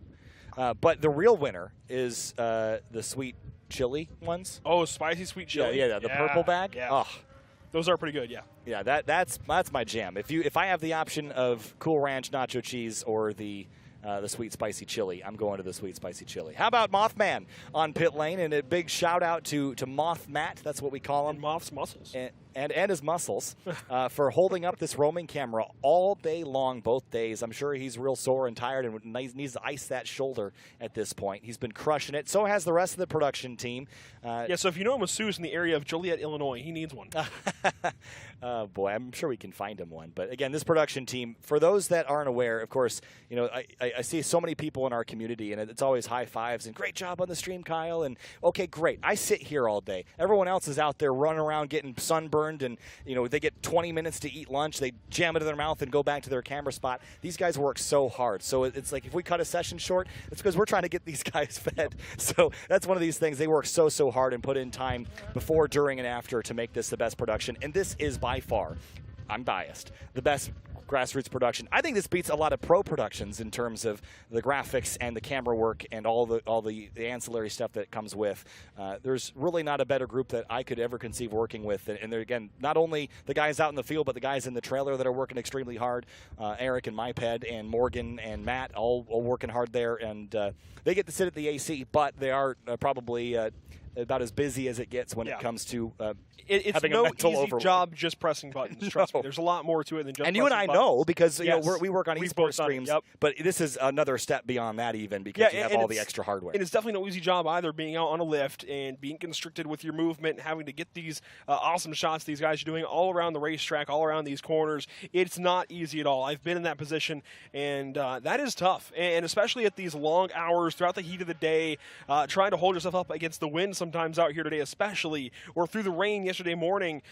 But the real winner is the sweet chili ones. Oh, spicy sweet chili. Yeah, the purple bag. Yeah. Oh. Those are pretty good, yeah. Yeah, that's my jam. If I have the option of Cool Ranch nacho cheese or the sweet spicy chili, I'm going to the sweet spicy chili. How about Mothman on pit lane? And a big shout out to Moth Matt. That's what we call him. And Moth's muscles. And his muscles for holding up this roaming camera all day long, both days. I'm sure he's real sore and tired and needs to ice that shoulder at this point. He's been crushing it. So has the rest of the production team. Yeah, so if you know a masseuse in the area of Joliet, Illinois, he needs one. Oh, boy, I'm sure we can find him one. But, again, this production team, for those that aren't aware, of course, I see so many people in our community, and it's always high fives and great job on the stream, Kyle. And, okay, great. I sit here all day. Everyone else is out there running around getting sunburned. And, they get 20 minutes to eat lunch. They jam it in their mouth and go back to their camera spot. These guys work so hard. So it's like if we cut a session short, it's because we're trying to get these guys fed. So that's one of these things. They work so hard and put in time before, during, and after to make this the best production. And this is by far, I'm biased, the best grassroots production. I think this beats a lot of pro productions in terms of the graphics and the camera work and all the ancillary stuff that comes with. There's really not a better group that I could ever conceive working with. And they're, again, not only the guys out in the field, but the guys in the trailer that are working extremely hard. Eric and MyPed and Morgan and Matt all working hard there. And they get to sit at the AC, but they are probably about as busy as it gets when it comes to it's having no a mental easy overload. job just pressing buttons. Trust me, there's a lot more to it than just. And you and I buttons. know because Yes. we work on We've esports both done it, streams, yep. but this is another step beyond that even because you have all the extra hardware. And it's definitely no easy job either, being out on a lift and being constricted with your movement and having to get these awesome shots these guys are doing all around the racetrack, all around these corners. It's not easy at all. I've been in that position, and that is tough. And especially at these long hours throughout the heat of the day, trying to hold yourself up against the wind sometimes out here today especially, or through the rain yesterday morning.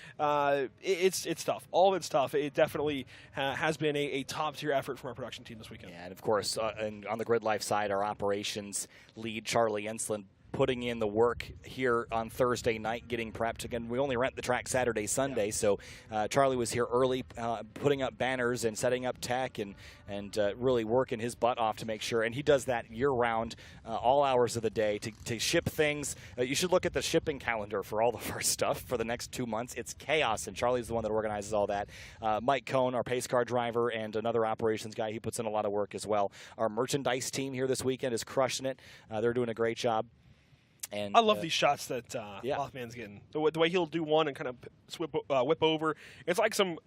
It's tough. All of it's tough. It definitely has been a top-tier effort from our production team this weekend. Yeah, and of course, and on the GRIDLIFE side, our operations lead, Charlie Ensland, putting in the work here on Thursday night, getting prepped. Again, we only rent the track Saturday, Sunday, so Charlie was here early, putting up banners and setting up tech and really working his butt off to make sure. And he does that year-round, all hours of the day to ship things. You should look at the shipping calendar for all of our stuff for the next 2 months. It's chaos, and Charlie's the one that organizes all that. Mike Cohn, our pace car driver, and another operations guy, he puts in a lot of work as well. Our merchandise team here this weekend is crushing it. They're doing a great job. And I love these shots that Mothman's getting. The way he'll do one and kind of whip over. It's like some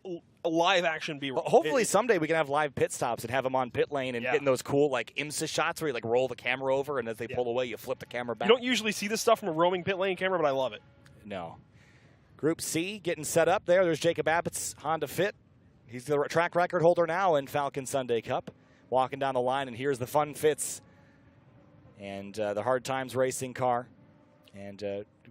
live action B-roll. Well, hopefully someday we can have live pit stops and have them on pit lane and getting those cool like IMSA shots where you like roll the camera over and as they pull away you flip the camera back. You don't usually see this stuff from a roaming pit lane camera, but I love it. No. Group C getting set up there. There's Jacob Abbott's Honda Fit. He's the track record holder now in Falcon Sunday Cup. Walking down the line, and here's the Fun Fits and the Hard Times racing car. And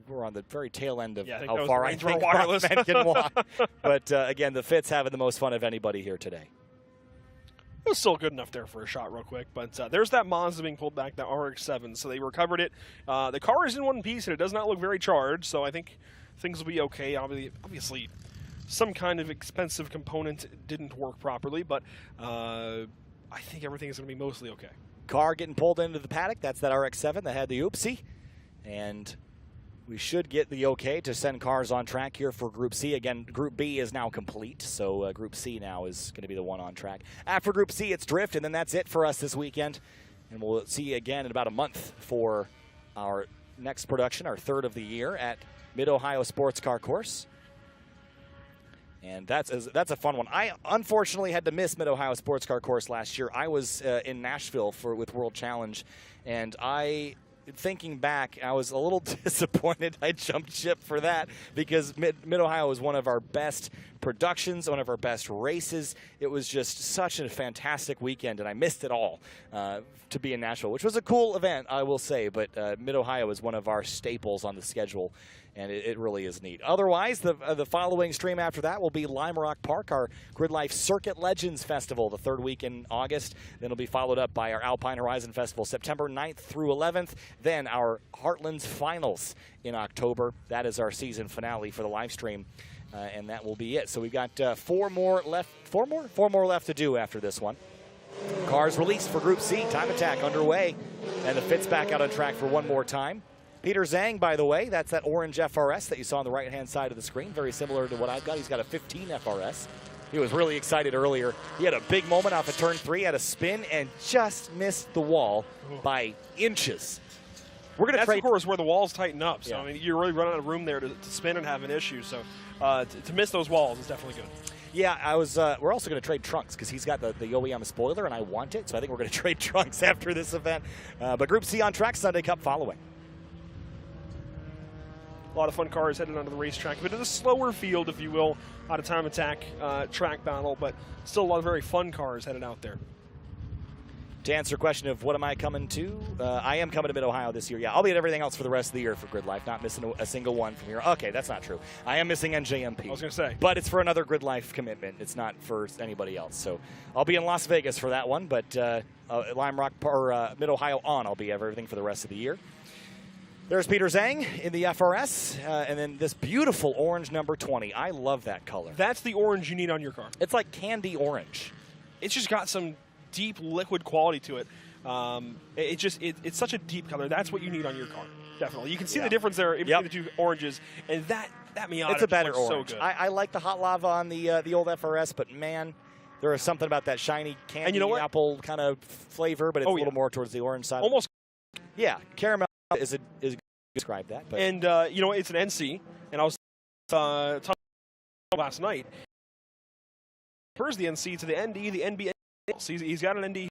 we're on the very tail end of how far I think Mothman can walk. But, again, the Fits having the most fun of anybody here today. It was still good enough there for a shot real quick. But there's that Mazda being pulled back, that RX-7. So they recovered it. The car is in one piece, and it does not look very charged. So I think things will be okay. Obviously, some kind of expensive component didn't work properly. But I think everything is going to be mostly okay. car getting pulled into the paddock. That's that RX-7 that had the oopsie. And we should get the okay to send cars on track here for Group C. Again, Group B is now complete, so Group C now is going to be the one on track. After Group C, it's Drift, and then that's it for us this weekend. And we'll see you again in about a month for our next production, our third of the year at Mid-Ohio Sports Car Course. And that's a fun one. I unfortunately had to miss Mid-Ohio Sports Car Course last year. I was in Nashville with World Challenge, and thinking back, I was a little disappointed I jumped ship for that because Mid-Ohio was one of our best productions, one of our best races. It was just such a fantastic weekend, and I missed it all to be in Nashville, which was a cool event, I will say, but Mid-Ohio is one of our staples on the schedule, and it really is neat. Otherwise, the following stream after that will be Lime Rock Park, our GRIDLIFE Circuit Legends Festival, the third week in August. Then it'll be followed up by our Alpine Horizon Festival, September 9th through 11th. Then our Heartlands Finals in October. That is our season finale for the live stream, and that will be it. So we've got four more left to do after this one. Cars released for Group C, Time Attack underway, and the Fitz back out on track for one more time. Peter Zhang, by the way, that's that orange FRS that you saw on the right-hand side of the screen, very similar to what I've got. He's got a 15 FRS. He was really excited earlier. He had a big moment off of turn 3, had a spin, and just missed the wall by inches. We're going to trade. That's, of course, where the walls tighten up. So, yeah. I mean, you're really running out of room there to spin and have an issue. So, to miss those walls is definitely good. Yeah, we're also going to trade trunks because he's got the OEM spoiler, and I want it. So I think we're going to trade trunks after this event. But Group C on track, Sunday Cup following. A lot of fun cars headed onto the racetrack, but in a slower field, if you will, out of Time Attack, track battle, but still a lot of very fun cars headed out there. To answer your question of what am I coming to, I am coming to Mid-Ohio this year. Yeah, I'll be at everything else for the rest of the year for GRIDLIFE, not missing a single one from here. Okay, that's not true. I am missing NJMP. I was going to say. But it's for another GRIDLIFE commitment. It's not for anybody else. So I'll be in Las Vegas for that one, but Lime Rock or Mid-Ohio on, I'll be at everything for the rest of the year. There's Peter Zhang in the FRS, and then this beautiful orange number 20. I love that color. That's the orange you need on your car. It's like candy orange. It's just got some deep liquid quality to it. It's such a deep color. That's what you need on your car, definitely. You can see the difference there in between the two oranges, and that Miata it's a better orange. So good. I like the hot lava on the old FRS, but man, there is something about that shiny candy apple kind of flavor, but it's a little more towards the orange side. Almost. Yeah, caramel is describe that. But. And it's an NC, and I was talking last night. Prefers the NC to the ND, the NB. So he's got an ND,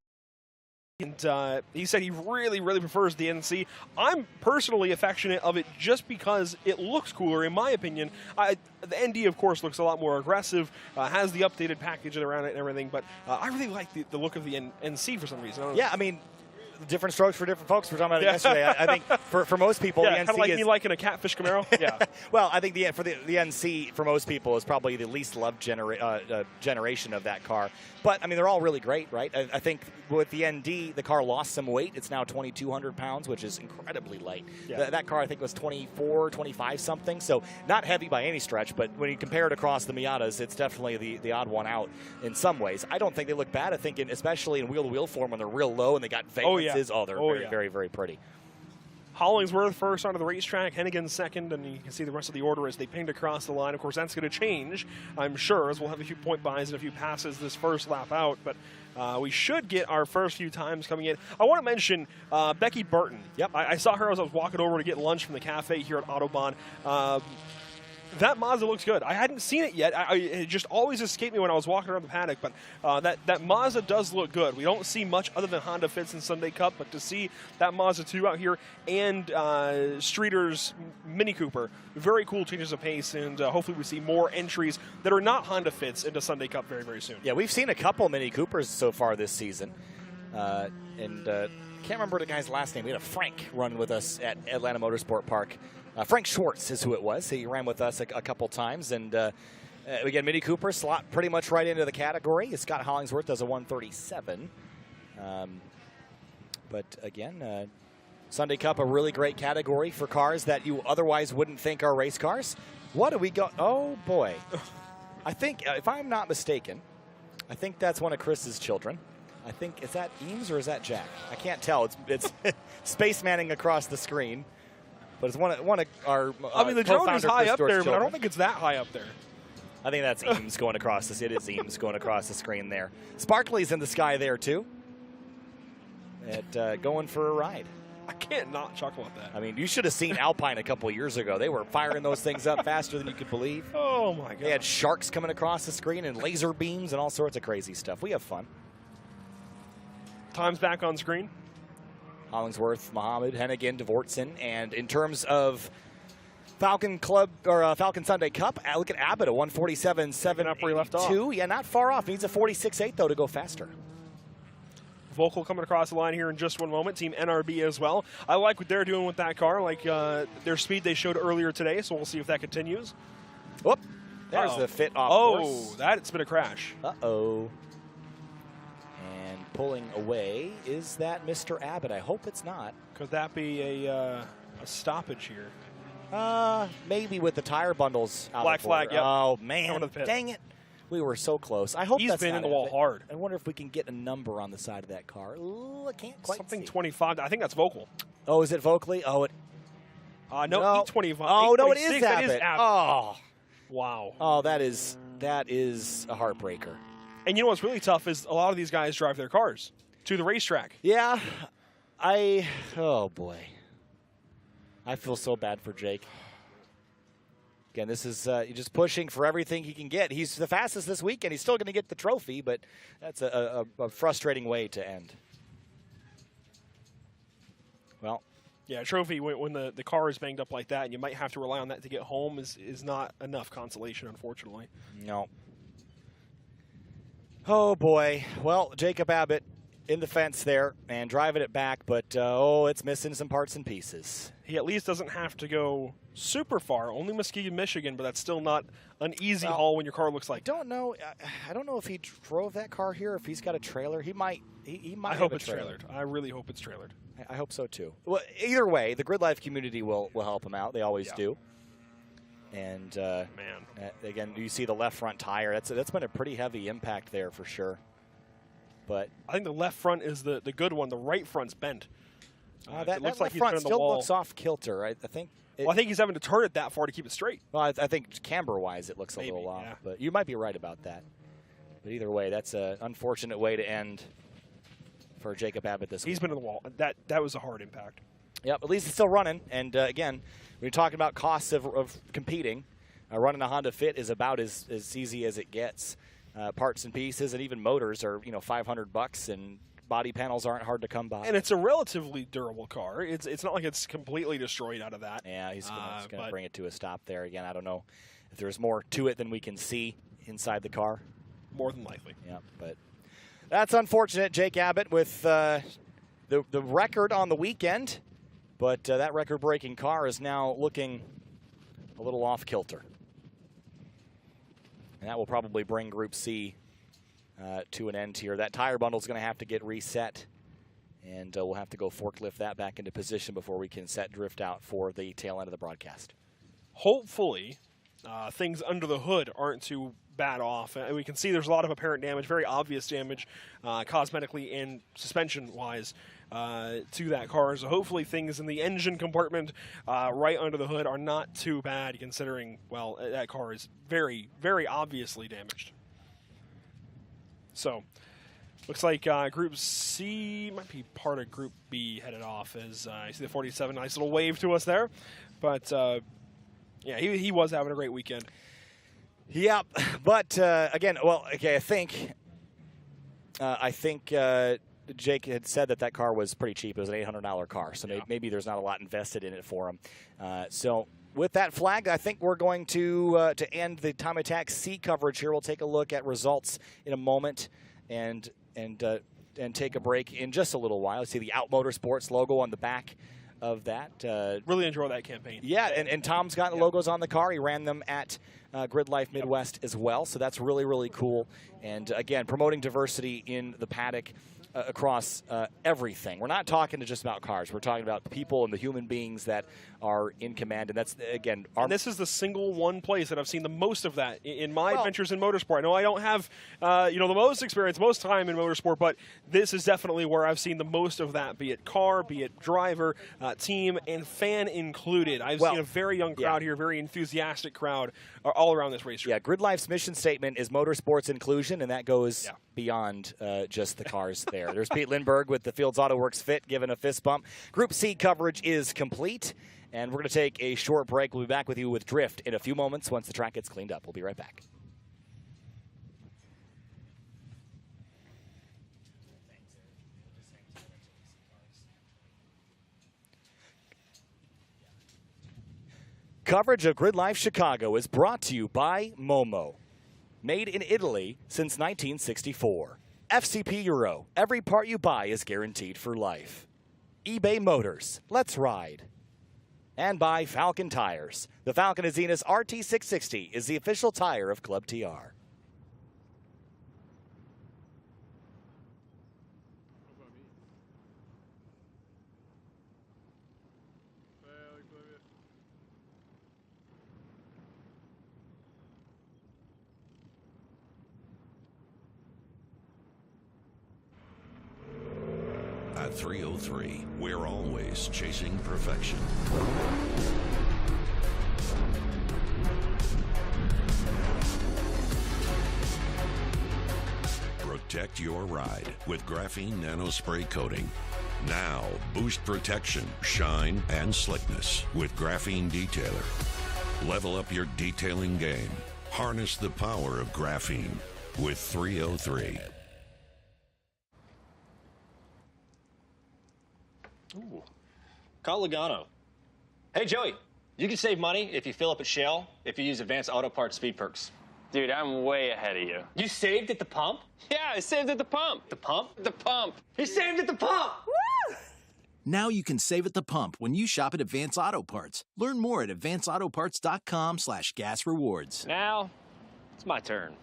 and he said he really, really prefers the NC. I'm personally affectionate of it just because it looks cooler, in my opinion. The ND, of course, looks a lot more aggressive, has the updated package around it and everything, but I really like the look of the NC for some reason. Yeah, I mean, different strokes for different folks. We were talking about it yesterday. I think for most people, the NC kind of like me liking a catfish Camaro. Yeah. Well, I think the NC for most people is probably the least loved generation of that car. But I mean, they're all really great, right? I think with the ND, the car lost some weight. It's now 2,200 pounds, which is incredibly light. Yeah. That car I think was 24, 25 something. So not heavy by any stretch. But when you compare it across the Miatas, it's definitely the odd one out in some ways. I don't think they look bad. I think especially in wheel-to-wheel form when they're real low and they got valences. They're very, very, very pretty. Hollingsworth first onto the racetrack, Hennigan second, and you can see the rest of the order as they pinged across the line. Of course, that's going to change, I'm sure, as we'll have a few point buys and a few passes this first lap out. But we should get our first few times coming in. I want to mention Becky Burton. Yep. I saw her as I was walking over to get lunch from the cafe here at Autobahn. That Mazda looks good. I hadn't seen it yet. It just always escaped me when I was walking around the paddock, but that Mazda does look good. We don't see much other than Honda Fits in Sunday Cup, but to see that Mazda 2 out here and Streeter's Mini Cooper, very cool changes of pace, and hopefully we see more entries that are not Honda Fits into Sunday Cup very, very soon. Yeah, we've seen a couple Mini Coopers so far this season, and can't remember the guy's last name. We had a Frank run with us at Atlanta Motorsport Park. Frank Schwartz is who it was. He ran with us a couple times, and again, Mini Cooper slot pretty much right into the category. Scott Hollingsworth does a 137. But again, Sunday Cup, a really great category for cars that you otherwise wouldn't think are race cars. What do we got? Oh, boy. I think, if I'm not mistaken, I think that's one of Chris's children. I think, is that Eames or is that Jack? I can't tell. It's Space Manning across the screen. But it's one of our I mean, the drone is high up there, children. but I don't think it's that high up there. I think that's Eames going across this. It is Eames going across the screen there. Sparkly's in the sky there, too. Going for a ride. I can't not chuckle at that. I mean, you should have seen Alpine a couple of years ago. They were firing those things up faster than you could believe. Oh, my God. They had sharks coming across the screen and laser beams and all sorts of crazy stuff. We have fun. Time's back on screen. Hollingsworth, Muhammad, Hennigan, Dvortson. And in terms of Falcon Club or Falcon Sunday Cup, look at Abbott, a 147.7. Up where he left off. Yeah, not far off. Needs a 46.8, though, to go faster. Vocal coming across the line here in just one moment. Team NRB as well. I like what they're doing with that car, like their speed they showed earlier today, so we'll see if that continues. Whoop. There's the fit off course. That's been a crash. Uh-oh. And pulling away, is that Mr. Abbott? I hope it's not. Could that be a stoppage here? Maybe with the tire bundles out. Black flag, yep. Oh, man. Dang it. We were so close. I hope he's that's been not in the wall hard. I wonder if we can get a number on the side of that car. Ooh, I can't quite Something see. 25. I think that's Vocal. Oh, is it vocally? Oh, it. No, 825. Oh, no, it is That is Abbott. Abbott. Oh. Wow. Oh, that is a heartbreaker. And you know what's really tough is a lot of these guys drive their cars to the racetrack. Yeah. Oh, boy. I feel so bad for Jake. Again, this is just pushing for everything he can get. He's the fastest this weekend. He's still going to get the trophy, but that's a frustrating way to end. Well. Yeah, a trophy when the car is banged up like that and you might have to rely on that to get home is not enough consolation, unfortunately. No. Oh, boy. Well, Jacob Abbott in the fence there and driving it back, but, it's missing some parts and pieces. He at least doesn't have to go super far. Only Muskegon, Michigan, but that's still not an easy haul when your car looks like that. I don't know if he drove that car here, if he's got a trailer. He might. He might. I hope it's trailered. I really hope it's trailered. I hope so too. Well, either way, the GRIDLIFE community will help him out. They always do. And man, again, you see the left front tire. That's been a pretty heavy impact there for sure. But I think the left front is the good one. The right front's bent. That looks like front still looks off kilter. I think. I think he's having to turn it that far to keep it straight. Well, I think camber-wise it looks a little off. Yeah. But you might be right about that. But either way, that's an unfortunate way to end for Jacob Abbott this week. He's been in the wall. That was a hard impact. Yep, at least it's still running. And again, when you're talking about costs of competing, running a Honda Fit is about as easy as it gets. Parts and pieces and even motors are $500, and body panels aren't hard to come by. And it's a relatively durable car. It's not like it's completely destroyed out of that. Yeah, he's going to bring it to a stop there. Again, I don't know if there's more to it than we can see inside the car. More than likely. Yeah, but that's unfortunate. Jake Abbott with the record on the weekend, but that record-breaking car is now looking a little off kilter. And that will probably bring Group C to an end here. That tire bundle is going to have to get reset, and we'll have to go forklift that back into position before we can set drift out for the tail end of the broadcast. Hopefully, things under the hood aren't too bad off. We can see there's a lot of apparent damage, very obvious damage, cosmetically and suspension-wise, to that car. So hopefully things in the engine compartment right under the hood are not too bad, considering, well, that car is very, very obviously damaged. So, looks like Group C might be part of Group B headed off as you see the 47. Nice little wave to us there. But, yeah, he was having a great weekend. Yep, but again, well, okay, I think Jake had said that car was pretty cheap. It was an $800 car, so maybe there's not a lot invested in it for him. So with that flag, I think we're going to end the Time Attack C coverage here. We'll take a look at results in a moment and take a break in just a little while. See the Out Motorsports logo on the back of that. Really enjoy that campaign. Yeah, and Tom's got the logos on the car. He ran them at GRIDLIFE Midwest as well, so that's really, really cool. And again, promoting diversity in the paddock across everything. We're not talking just about cars. We're talking about the people and the human beings that are in command. And that's, again, and this is the single one place that I've seen the most of that in my adventures in motorsport. I know I don't have, the most experience, most time in motorsport, but this is definitely where I've seen the most of that, be it car, be it driver, team, and fan included. I've seen a very young crowd here, very enthusiastic crowd all around this race. Yeah, GridLife's mission statement is motorsports inclusion, and that goes beyond just the cars there. There's Pete Lindbergh with the Fields Auto Works Fit giving a fist bump. Group C coverage is complete, and we're going to take a short break. We'll be back with you with Drift in a few moments once the track gets cleaned up. We'll be right back. Coverage of GridLife Chicago is brought to you by Momo. Made in Italy since 1964. FCP Euro. Every part you buy is guaranteed for life. eBay Motors. Let's ride. And by Falcon Tires. The Falcon Azenas RT660 is the official tire of Club TR. At 303, we're always chasing perfection. Protect your ride with graphene nanospray coating. Now, boost protection, shine, and slickness with Graphene Detailer. Level up your detailing game. Harness the power of graphene with 303. Ooh. Call Logano. Hey, Joey, you can save money if you fill up at Shell if you use Advanced Auto Parts Speed Perks. Dude, I'm way ahead of you. You saved at the pump? Yeah, I saved at the pump. The pump? The pump. He saved at the pump! Woo! Now you can save at the pump when you shop at Advanced Auto Parts. Learn more at advancedautoparts.com/gas rewards. Now, it's my turn.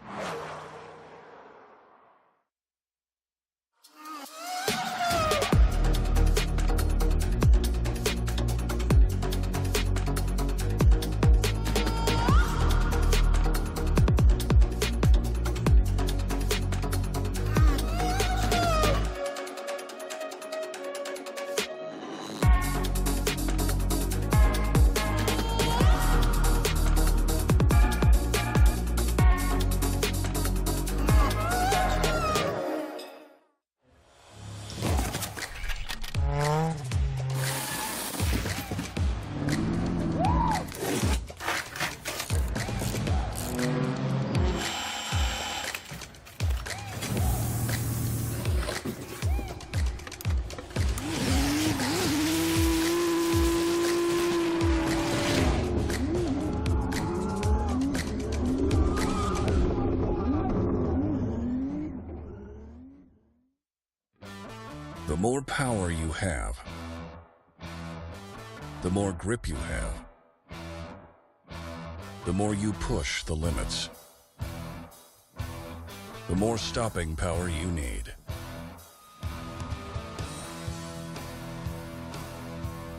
The more power you have, the more grip you have, the more you push the limits, the more stopping power you need.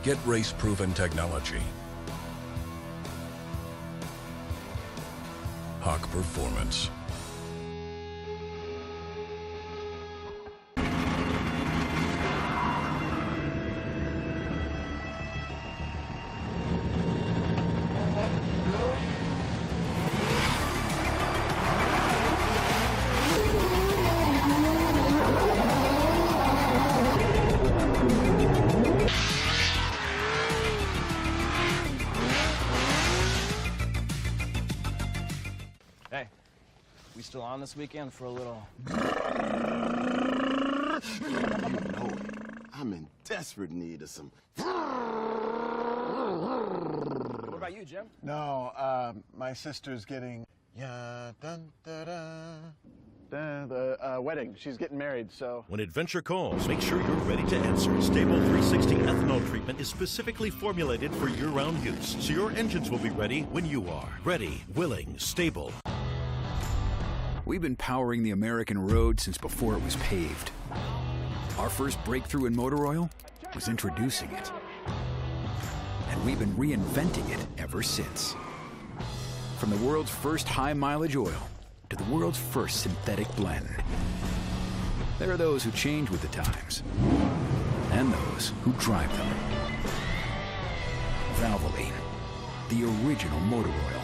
Get race-proven technology. Hawk Performance. Hey, we still on this weekend for a little? You know it. I'm in desperate need of some. What about you, Jim? No, my sister's getting the wedding. She's getting married, so. When adventure calls, make sure you're ready to answer. Stable 360 ethanol treatment is specifically formulated for year-round use, so your engines will be ready when you are. Ready, willing, stable. We've been powering the American road since before it was paved. Our first breakthrough in motor oil was introducing it. And we've been reinventing it ever since. From the world's first high-mileage oil to the world's first synthetic blend. There are those who change with the times, and those who drive them. Valvoline, the original motor oil.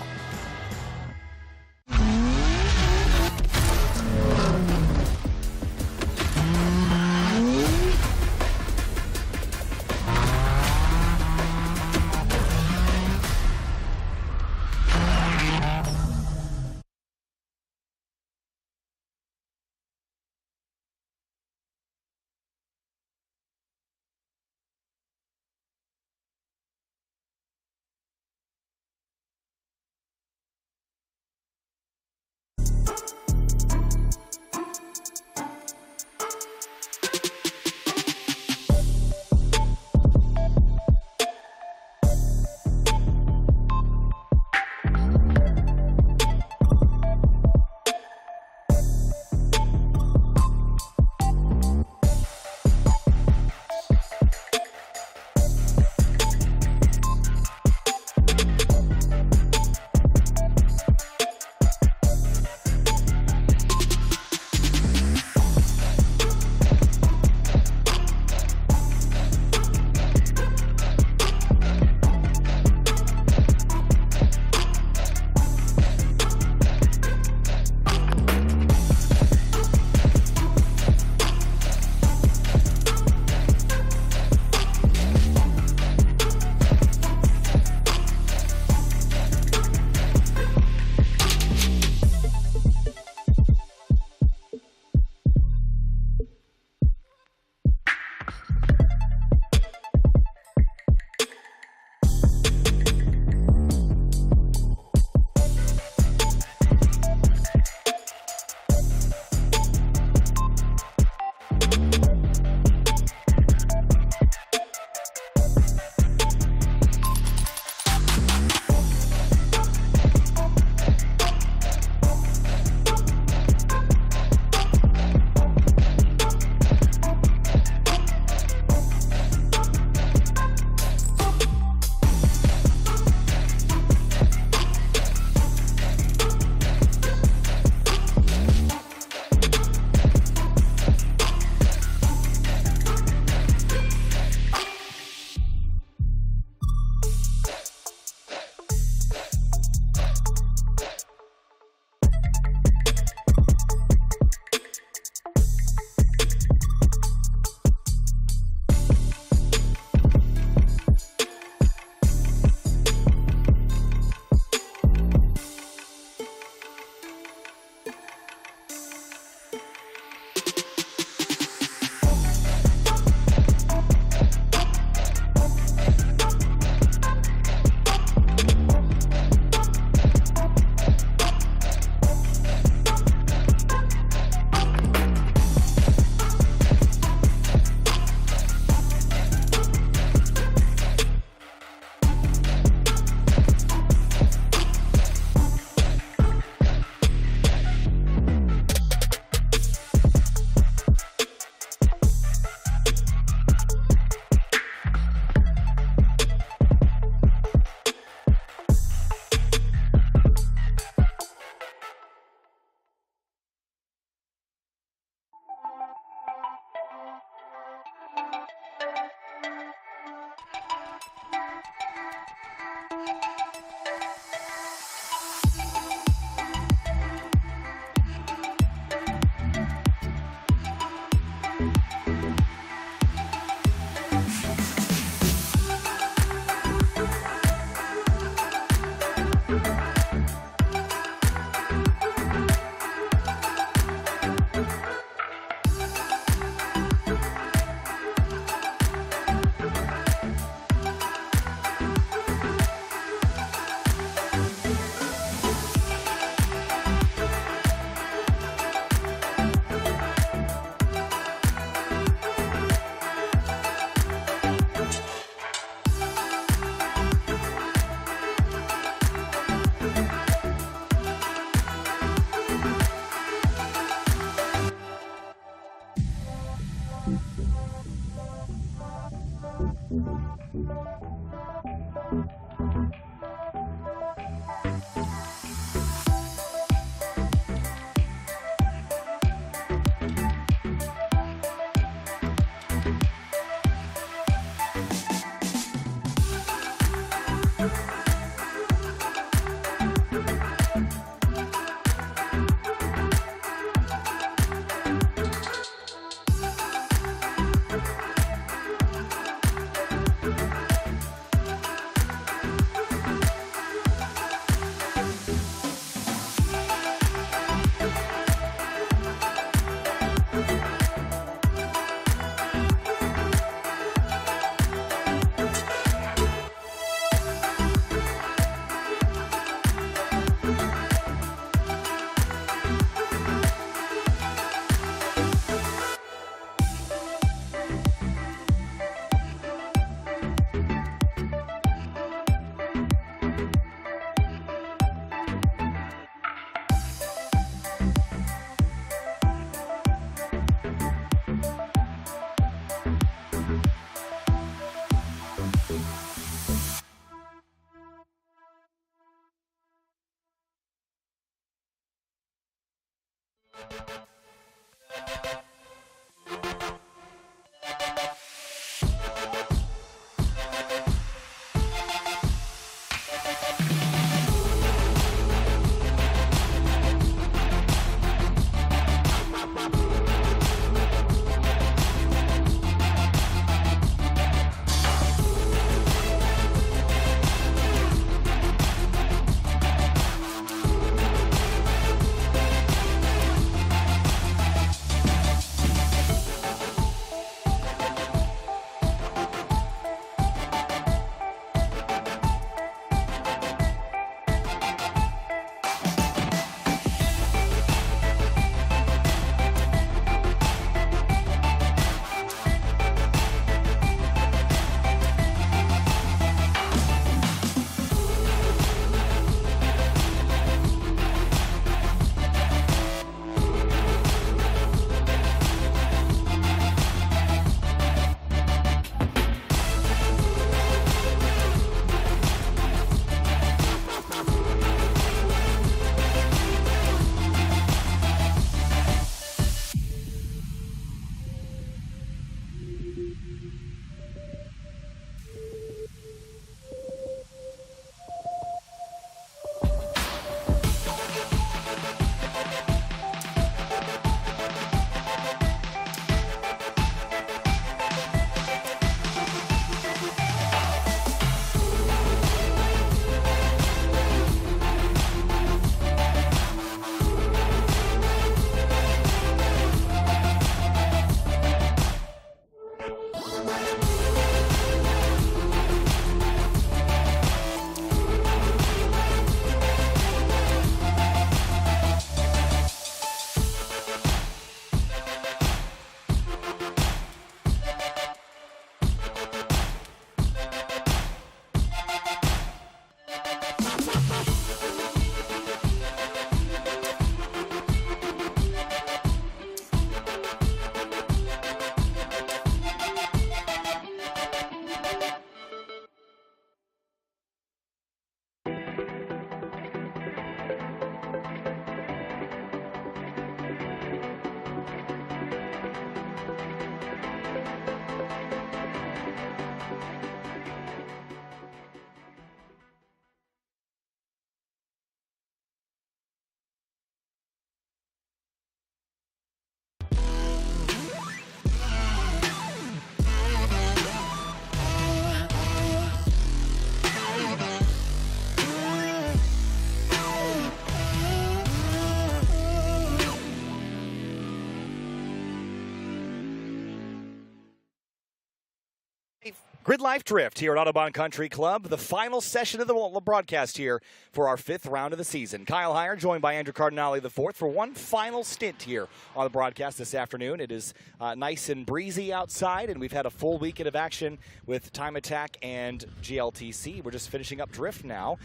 GRIDLIFE Drift here at Audubon Country Club, the final session of the broadcast here for our 5th round of the season. Kyle Heyer joined by Andrew Cardinale IV for one final stint here on the broadcast this afternoon. It is nice and breezy outside, and we've had a full weekend of action with Time Attack and GLTC. We're just finishing up Drift now.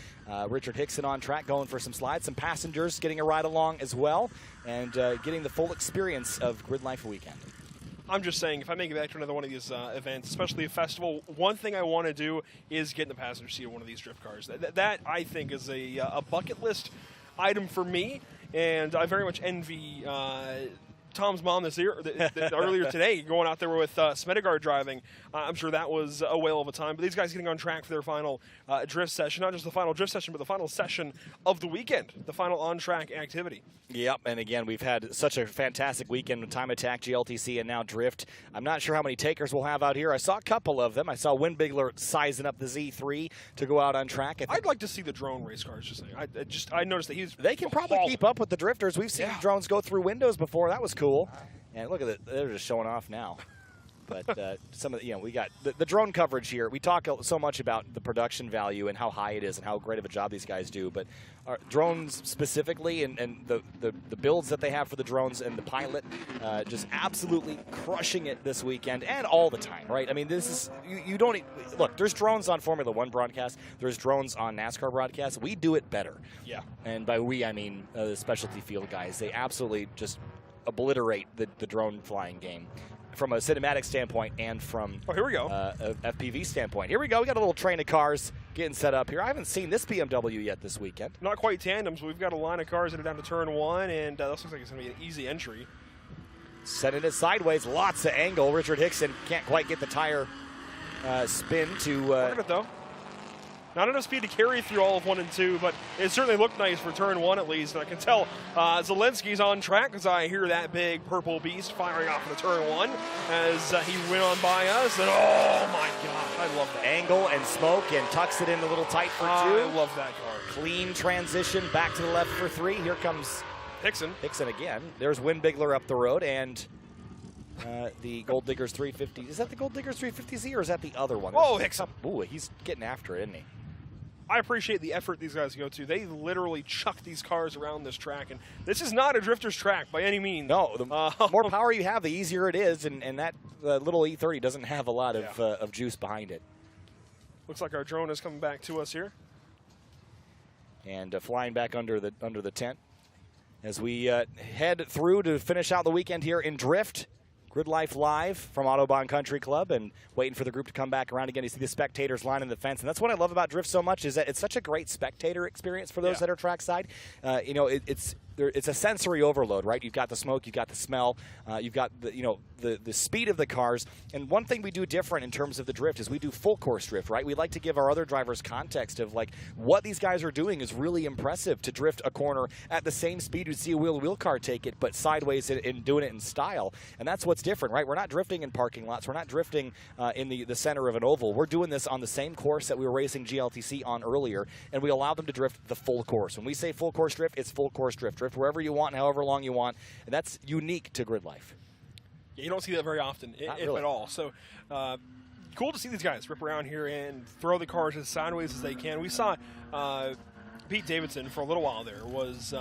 Richard Hickson on track going for some slides, some passengers getting a ride along as well, and getting the full experience of GRIDLIFE weekend. I'm just saying, if I make it back to another one of these events, especially a festival, one thing I want to do is get in the passenger seat of one of these drift cars. That I think is a bucket list item for me, and I very much envy Tom's mom this year, earlier today, going out there with Smedegaard driving. I'm sure that was a whale of a time. But these guys getting on track for their final drift session, not just the final drift session, but the final session of the weekend, the final on-track activity. Yep, and again, we've had such a fantastic weekend with Time Attack, GLTC, and now Drift. I'm not sure how many takers we'll have out here. I saw a couple of them. I saw Windbigler sizing up the Z3 to go out on track. I'd like to see the drone race cars. I noticed that they can probably keep up with the drifters. We've seen drones go through windows before. That was cool. And look at it. They're just showing off now. But some of we got the drone coverage here. We talk so much about the production value and how high it is and how great of a job these guys do. But our drones specifically and the builds that they have for the drones and the pilot, just absolutely crushing it this weekend and all the time, right? I mean, this is you don't look. There's drones on Formula One broadcast. There's drones on NASCAR broadcast. We do it better. Yeah. And by we, I mean the specialty field guys. They absolutely just obliterate the drone flying game from a cinematic standpoint and from here we go. A FPV standpoint. Here we go. We got a little train of cars getting set up here. I haven't seen this BMW yet this weekend. Not quite tandems. We've got a line of cars that are down to turn 1, and this looks like it's going to be an easy entry. Setting it sideways. Lots of angle. Richard Hickson can't quite get the tire spin to... Look at it, though. Not enough speed to carry through all of 1 and 2, but it certainly looked nice for turn 1 at least. And I can tell Zelensky's on track as I hear that big purple beast firing off into turn 1 as he went on by us. And oh my God, I love that. Angle and smoke and tucks it in a little tight for 2. I love that car. Clean transition back to the left for 3. Here comes Hickson. Hickson again. There's Windbigler up the road and the Gold Diggers 350. Is that the Gold Diggers 350Z or is that the other one? Oh, Hickson. Ooh, he's getting after it, isn't he? I appreciate the effort these guys go to. They literally chuck these cars around this track, and this is not a drifter's track by any means. No, the more power you have, the easier it is, and that little E30 doesn't have a lot of juice behind it. Looks like our drone is coming back to us here. And flying back under the tent as we head through to finish out the weekend here in Drift. GRIDLIFE live from Autobahn Country Club and waiting for the group to come back around again. You see the spectators lining the fence. And that's what I love about Drift so much is that it's such a great spectator experience for those that are trackside. It's a sensory overload, right? You've got the smoke, you've got the smell, you've got the speed of the cars. And one thing we do different in terms of the drift is we do full course drift, right? We like to give our other drivers context of like what these guys are doing is really impressive to drift a corner at the same speed you'd see a wheel-to-wheel car take it, but sideways and doing it in style. And that's what's different, right? We're not drifting in parking lots. We're not drifting in the center of an oval. We're doing this on the same course that we were racing GLTC on earlier, and we allow them to drift the full course. When we say full course drift, it's full course drift. Drift wherever you want and however long you want, and that's unique to GRIDLIFE. Yeah, you don't see that very often, if really. at all. So cool to see these guys rip around here and throw the cars as sideways as they can. We saw Pete Davidson for a little while there was,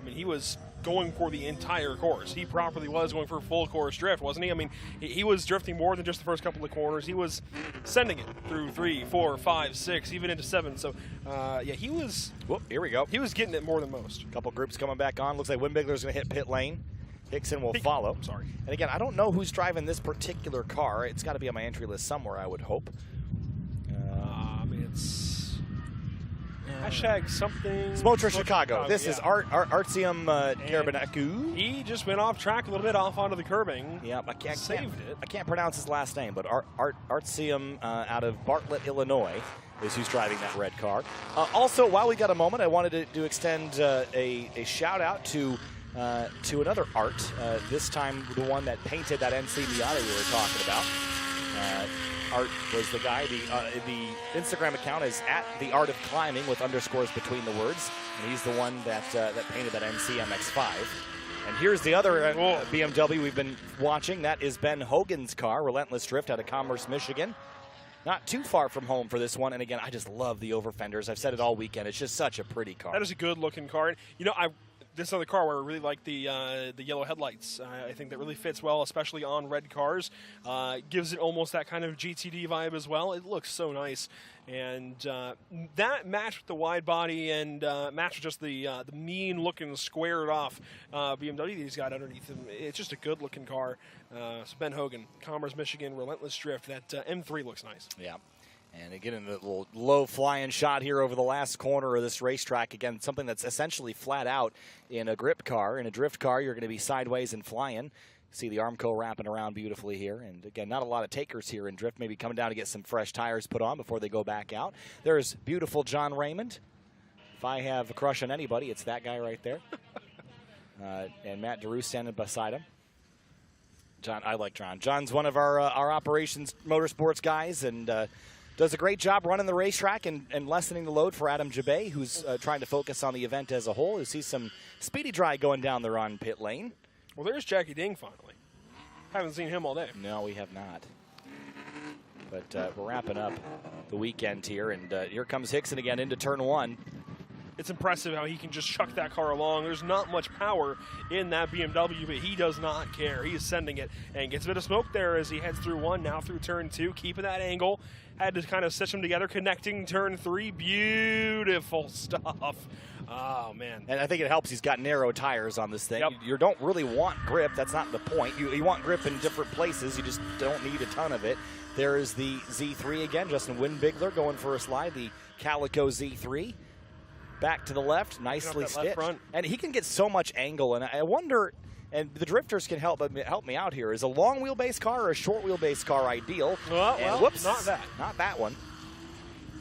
he was going for the entire course. He properly was going for full course drift, wasn't he? I mean, he was drifting more than just the first couple of corners. He was sending it through 3, 4, 5, 6, even into 7. So, he was... Whoop, here we go. He was getting it more than most. A couple groups coming back on. Looks like Windbigler's going to hit pit lane. Hickson will follow. Sorry. And again, I don't know who's driving this particular car. It's got to be on my entry list somewhere, I would hope. It's... Hashtag something. Smotra Chicago. This is Artyom Karabaneku. He just went off track a little bit off onto the curbing. Yeah, I can't pronounce his last name, but Artyom out of Bartlett, Illinois is who's driving that red car. Also, while we got a moment, I wanted to extend a shout out to another Art. This time, the one that painted that NC Miata we were talking about. Art was the guy. The Instagram account is at the Art of Climbing with underscores between the words, and he's the one that painted that NC MX-5. And here's the other BMW we've been watching. That is Ben Hogan's car, Relentless Drift, out of Commerce, Michigan. Not too far from home for this one. And again, I just love the over fenders. I've said it all weekend. It's just such a pretty car. That is a good looking car. And, this other car where I really like the yellow headlights. I think that really fits well, especially on red cars. Gives it almost that kind of GTD vibe as well. It looks so nice. And that matched with the wide body and matched with just the mean-looking, squared-off BMW that he's got underneath him. It's just a good-looking car. So Ben Hogan, Commerce, Michigan, Relentless Drift. That M3 looks nice. Yeah. And again, in the little low-flying shot here over the last corner of this racetrack. Again, something that's essentially flat out in a grip car. In a drift car, you're going to be sideways and flying. See the Armco wrapping around beautifully here. And again, not a lot of takers here in drift. Maybe coming down to get some fresh tires put on before they go back out. There's beautiful John Raymond. If I have a crush on anybody, it's that guy right there. And Matt DeRue standing beside him. John, I like John. John's one of our operations motorsports guys, and does a great job running the racetrack and lessening the load for Adam Jabay, who's trying to focus on the event as a whole. You see some speedy dry going down there on pit lane. Well, there's Jackie Ding finally. Haven't seen him all day. No, we have not. But we're wrapping up the weekend here, and here comes Hickson again into turn one. It's impressive how he can just chuck that car along. There's not much power in that BMW, but he does not care. He is sending it and gets a bit of smoke there as he heads through one, now through turn two, keeping that angle. Had to kind of stitch them together, connecting turn three. Beautiful stuff. Oh, man. And I think it helps he's got narrow tires on this thing. Yep. You don't really want grip. That's not the point. You want grip in different places. You just don't need a ton of it. There is the Z3 again. Justin Windbigler going for a slide. The Calico Z3. Back to the left. Nicely stitched. And he can get so much angle. And I wonder, and the drifters can help me out here, is a long wheelbase car or a short wheelbase car ideal? Well, whoops, not that. Not that one.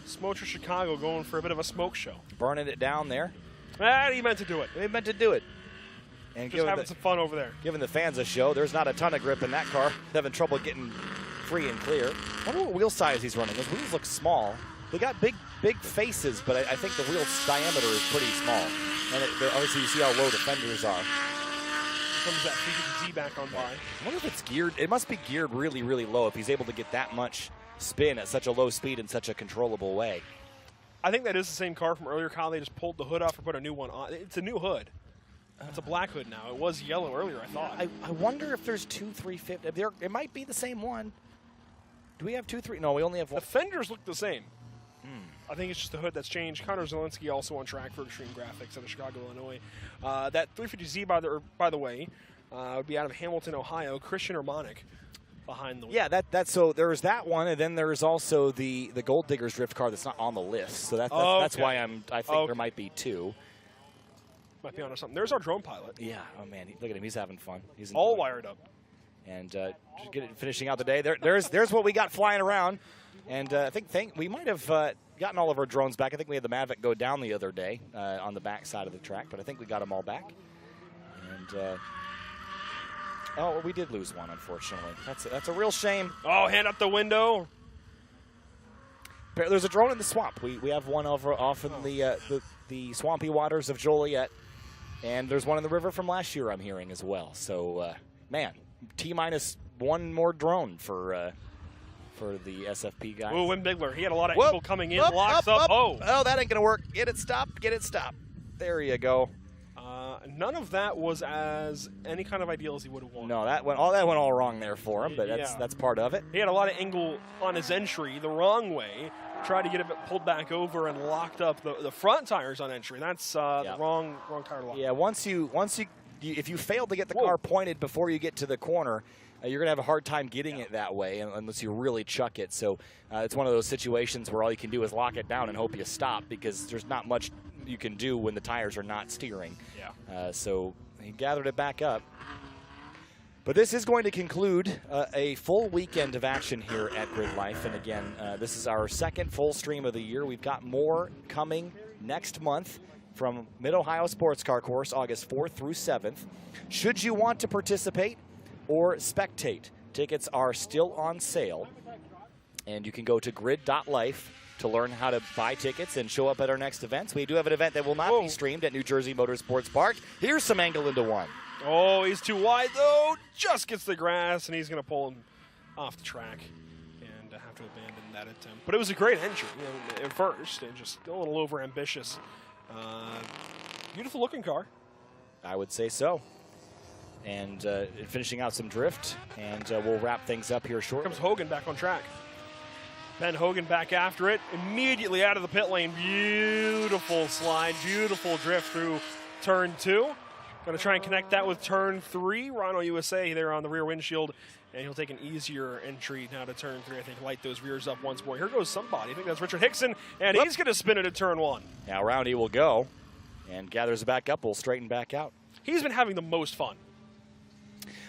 Smoker Chicago going for a bit of a smoke show. Burning it down there. He meant to do it. He meant to do it. And just having some fun over there. Giving the fans a show. There's not a ton of grip in that car. Having trouble getting free and clear. I wonder what wheel size he's running. His wheels look small. They got big faces, but I think the wheel diameter is pretty small. And obviously you see how low the fenders are. Comes that 350Z back on by. I wonder if it's geared. It must be geared really, really low if he's able to get that much spin at such a low speed in such a controllable way. I think that is the same car from earlier, Kyle. They just pulled the hood off or put a new one on. It's a new hood. It's a black hood now. It was yellow earlier, I thought. I wonder if there's two 350. It might be the same one. Do we have two, three? No, we only have one. The fenders look the same. I think it's just the hood that's changed. Connor Zielinski also on track for Extreme Graphics out of Chicago, Illinois. That 350Z, by the way, would be out of Hamilton, Ohio. Christian Ermonic behind the wheel. Yeah, so there's that one, and then there's also the Gold Diggers drift car that's not on the list. So that's why I think there might be two. Might be onto something. There's our drone pilot. Yeah. Oh man, look at him. He's having fun. He's all wired up. And just finishing out the day. There's what we got flying around. And I think we might have gotten all of our drones back. I think we had the Mavic go down the other day on the back side of the track, but I think we got them all back. And we did lose one, unfortunately. That's a real shame. Oh, hand up the window. There's a drone in the swamp. We have one off in the swampy waters of Joliet, and there's one in the river from last year, I'm hearing as well. So, man, T-minus one more drone for the SFP guys. Ooh, Windbigler. He had a lot of angle coming in. Locks up. Oh, that ain't going to work. Get it stopped. Get it stopped. There you go. None of that was as any kind of ideal as he would have wanted. No, that went all wrong there for him, but that's part of it. He had a lot of angle on his entry the wrong way. Tried to get it pulled back over and locked up the front tires on entry. That's the wrong tire lock. Yeah, if you fail to get the car pointed before you get to the corner, you're going to have a hard time getting it that way unless you really chuck it. So it's one of those situations where all you can do is lock it down and hope you stop, because there's not much you can do when the tires are not steering. Yeah. So he gathered it back up. But this is going to conclude a full weekend of action here at Grid Life. And again, this is our second full stream of the year. We've got more coming next month from Mid-Ohio Sports Car Course, August 4th through 7th. Should you want to participate or spectate, tickets are still on sale. And you can go to grid.life to learn how to buy tickets and show up at our next events. We do have an event that will not be streamed at New Jersey Motorsports Park. Here's some angle into one. Oh, he's too wide, though. Just gets the grass, and he's going to pull him off the track and have to abandon that attempt. But it was a great entry at first, and just a little over-ambitious. Beautiful-looking car. I would say so. And finishing out some drift, and we'll wrap things up here shortly. Comes Hogan back on track. Ben Hogan back after it, immediately out of the pit lane. Beautiful slide, beautiful drift through turn 2. Going to try and connect that with turn 3. Rhino USA there on the rear windshield, and he'll take an easier entry now to turn 3. I think light those rears up once more. Here goes somebody. I think that's Richard Hickson, and he's going to spin it at turn 1. Now around he will go, and gathers it back up. We'll straighten back out. He's been having the most fun.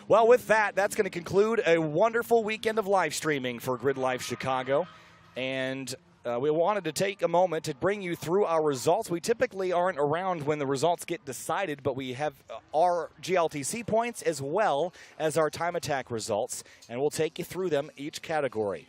Well, with that, that's going to conclude a wonderful weekend of live streaming for GRIDLIFE Chicago. And we wanted to take a moment to bring you through our results. We typically aren't around when the results get decided, but we have our GLTC points as well as our time attack results, and we'll take you through them each category.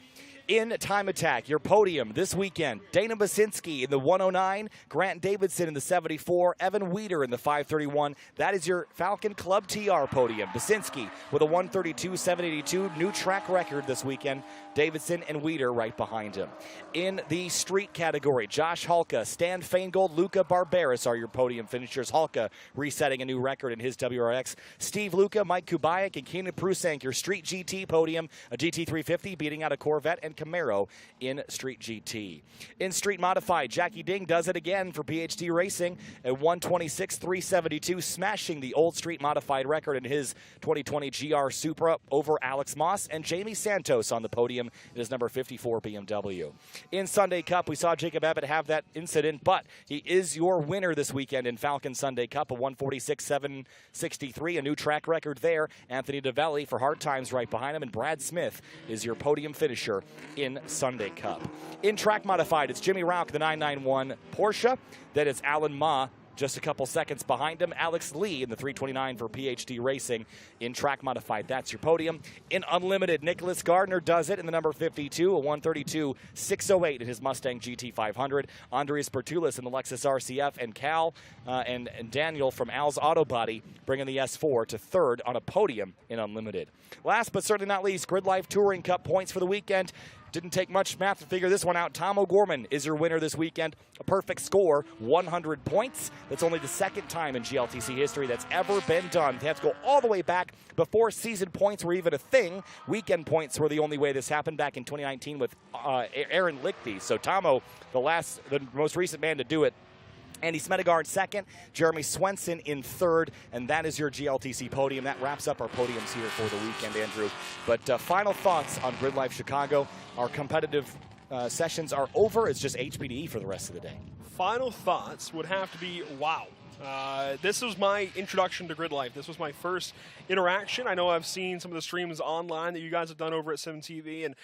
In time attack, your podium this weekend, Dana Basinski in the 109, Grant Davidson in the 74, Evan Weeder in the 531. That is your Falcon Club TR podium. Basinski with a 132.782, new track record this weekend. Davidson and Weeder right behind him. In the street category, Josh Halka, Stan Feingold, Luca Barberis are your podium finishers. Halka resetting a new record in his WRX. Steve Luca, Mike Kubayak, and Keenan Prusank, your street GT podium, a GT350 beating out a Corvette and Camaro in street GT. In street modified, Jackie Ding does it again for PhD Racing at 126.372, smashing the old street modified record in his 2020 GR Supra over Alex Moss and Jamie Santos on the podium. It is number 54 BMW. In Sunday Cup, we saw Jacob Abbott have that incident, but he is your winner this weekend in Falcon Sunday Cup, a 146.763, a new track record there. Anthony DeVelli for Hard Times right behind him, and Brad Smith is your podium finisher in Sunday Cup. In track modified, it's Jimmy Rauch, the 991 Porsche. That is Alan Ma, just a couple seconds behind him. Alex Lee in the 329 for PhD Racing in track modified. That's your podium. In unlimited, Nicholas Gardner does it in the number 52, a 132.608 in his Mustang GT500. Andres Bertulis in the Lexus RCF, and Cal and Daniel from Al's Auto Body bringing the S4 to third on a podium in unlimited. Last but certainly not least, GRIDLIFE Touring Cup points for the weekend. Didn't take much math to figure this one out. Tom O'Gorman is your winner this weekend. A perfect score, 100 points. That's only the second time in GLTC history that's ever been done. They have to go all the way back before season points were even a thing. Weekend points were the only way this happened back in 2019 with Aaron Lichty. So Tomo, the most recent man to do it. Andy Smedegaard second, Jeremy Swenson in third, and that is your GLTC podium. That wraps up our podiums here for the weekend, Andrew. But final thoughts on GRIDLIFE Chicago. Our competitive sessions are over. It's just HPDE for the rest of the day. Final thoughts would have to be, wow. This was my introduction to GRIDLIFE. This was my first interaction. I know I've seen some of the streams online that you guys have done over at SimTV, and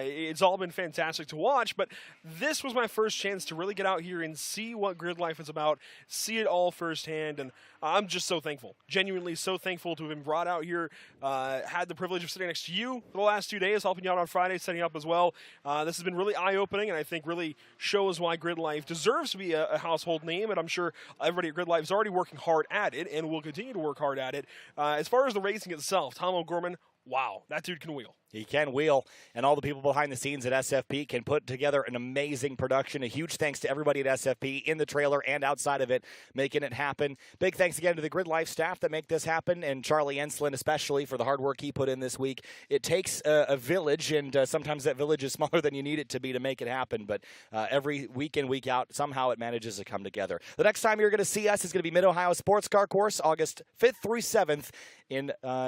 it's all been fantastic to watch, but this was my first chance to really get out here and see what GRIDLIFE is about, see it all firsthand, and I'm just so thankful. Genuinely so thankful to have been brought out here. Had the privilege of sitting next to you for the last 2 days, helping you out on Friday, setting up as well. This has been really eye-opening, and I think really shows why GRIDLIFE deserves to be a household name, and I'm sure everybody at GRIDLIFE is already working hard at it and will continue to work hard at it. As far as the racing itself, Tom O'Gorman, wow, that dude can wheel. He can wheel, and all the people behind the scenes at SFP can put together an amazing production. A huge thanks to everybody at SFP in the trailer and outside of it, making it happen. Big thanks again to the GRIDLIFE staff that make this happen, and Charlie Enslin especially for the hard work he put in this week. It takes a village, and sometimes that village is smaller than you need it to be to make it happen, but every week in, week out, somehow it manages to come together. The next time you're going to see us is going to be Mid-Ohio Sports Car Course, August 5th through 7th.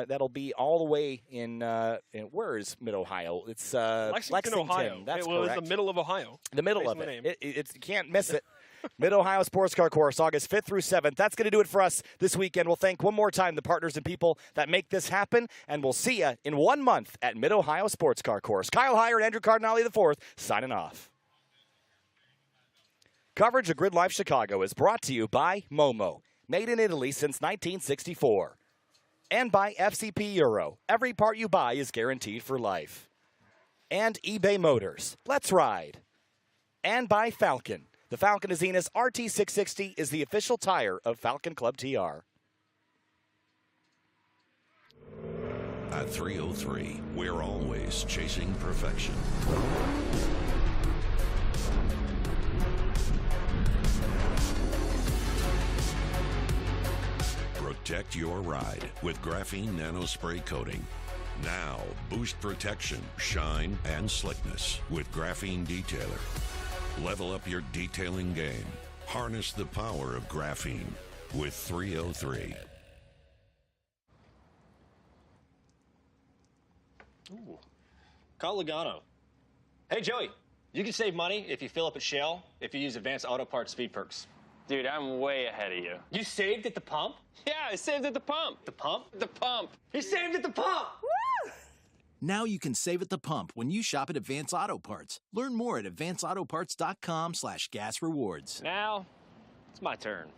That'll be all the way in where is Mid-Ohio? It's Lexington, Ohio. That's correct. It's the middle of Ohio. The middle of it. You can't miss it. Mid-Ohio Sports Car Course, August 5th through 7th. That's going to do it for us this weekend. We'll thank one more time the partners and people that make this happen, and we'll see you in 1 month at Mid-Ohio Sports Car Course. Kyle Heyer and Andrew Cardinale IV signing off. Coverage of GRIDLIFE Chicago is brought to you by Momo, made in Italy since 1964. And by FCP Euro. Every part you buy is guaranteed for life. And eBay Motors. Let's ride. And by Falcon. The Falcon Azenas RT660 is the official tire of Falcon Club TR. At 303, we're always chasing perfection. Protect your ride with graphene nanospray coating. Now, boost protection, shine, and slickness with graphene detailer. Level up your detailing game. Harness the power of graphene with 303. Ooh. Call Logano. Hey, Joey, you can save money if you fill up at Shell if you use Advanced Auto Parts Speed Perks. Dude, I'm way ahead of you. You saved at the pump? Yeah, I saved at the pump. The pump? The pump. You saved at the pump! Woo! Now you can save at the pump when you shop at Advance Auto Parts. Learn more at advanceautoparts.com/gas rewards. Now, it's my turn.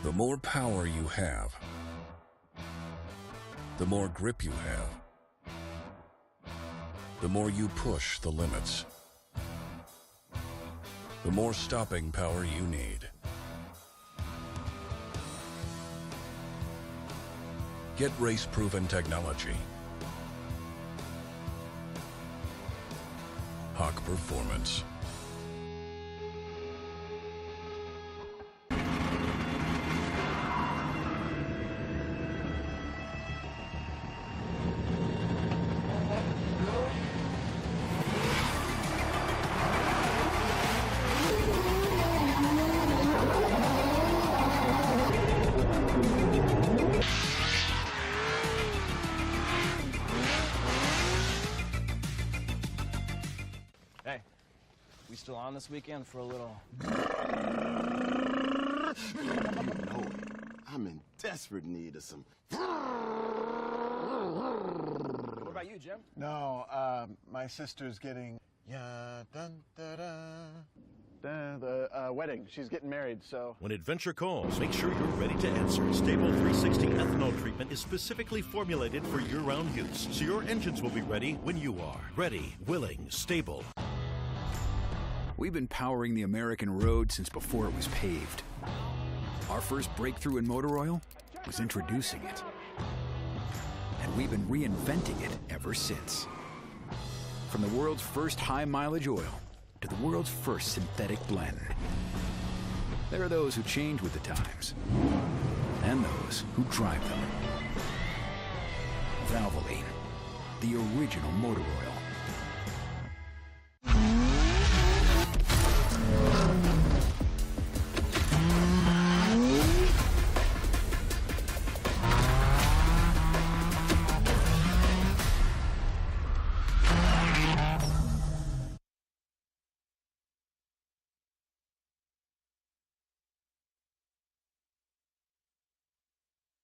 The more power you have, the more grip you have, the more you push the limits, the more stopping power you need. Get race-proven technology. Hawk Performance. Hey, we still on this weekend for a little... You know it. I'm in desperate need of some... What about you, Jim? No, my sister's getting... Yeah, dun, da, da. The wedding. She's getting married, so... When adventure calls, make sure you're ready to answer. Stable 360 ethanol treatment is specifically formulated for year-round use, so your engines will be ready when you are. Ready, willing, stable. We've been powering the American road since before it was paved. Our first breakthrough in motor oil was introducing it. And we've been reinventing it ever since. From the world's first high-mileage oil to the world's first synthetic blend. There are those who change with the times, and those who drive them. Valvoline, the original motor oil.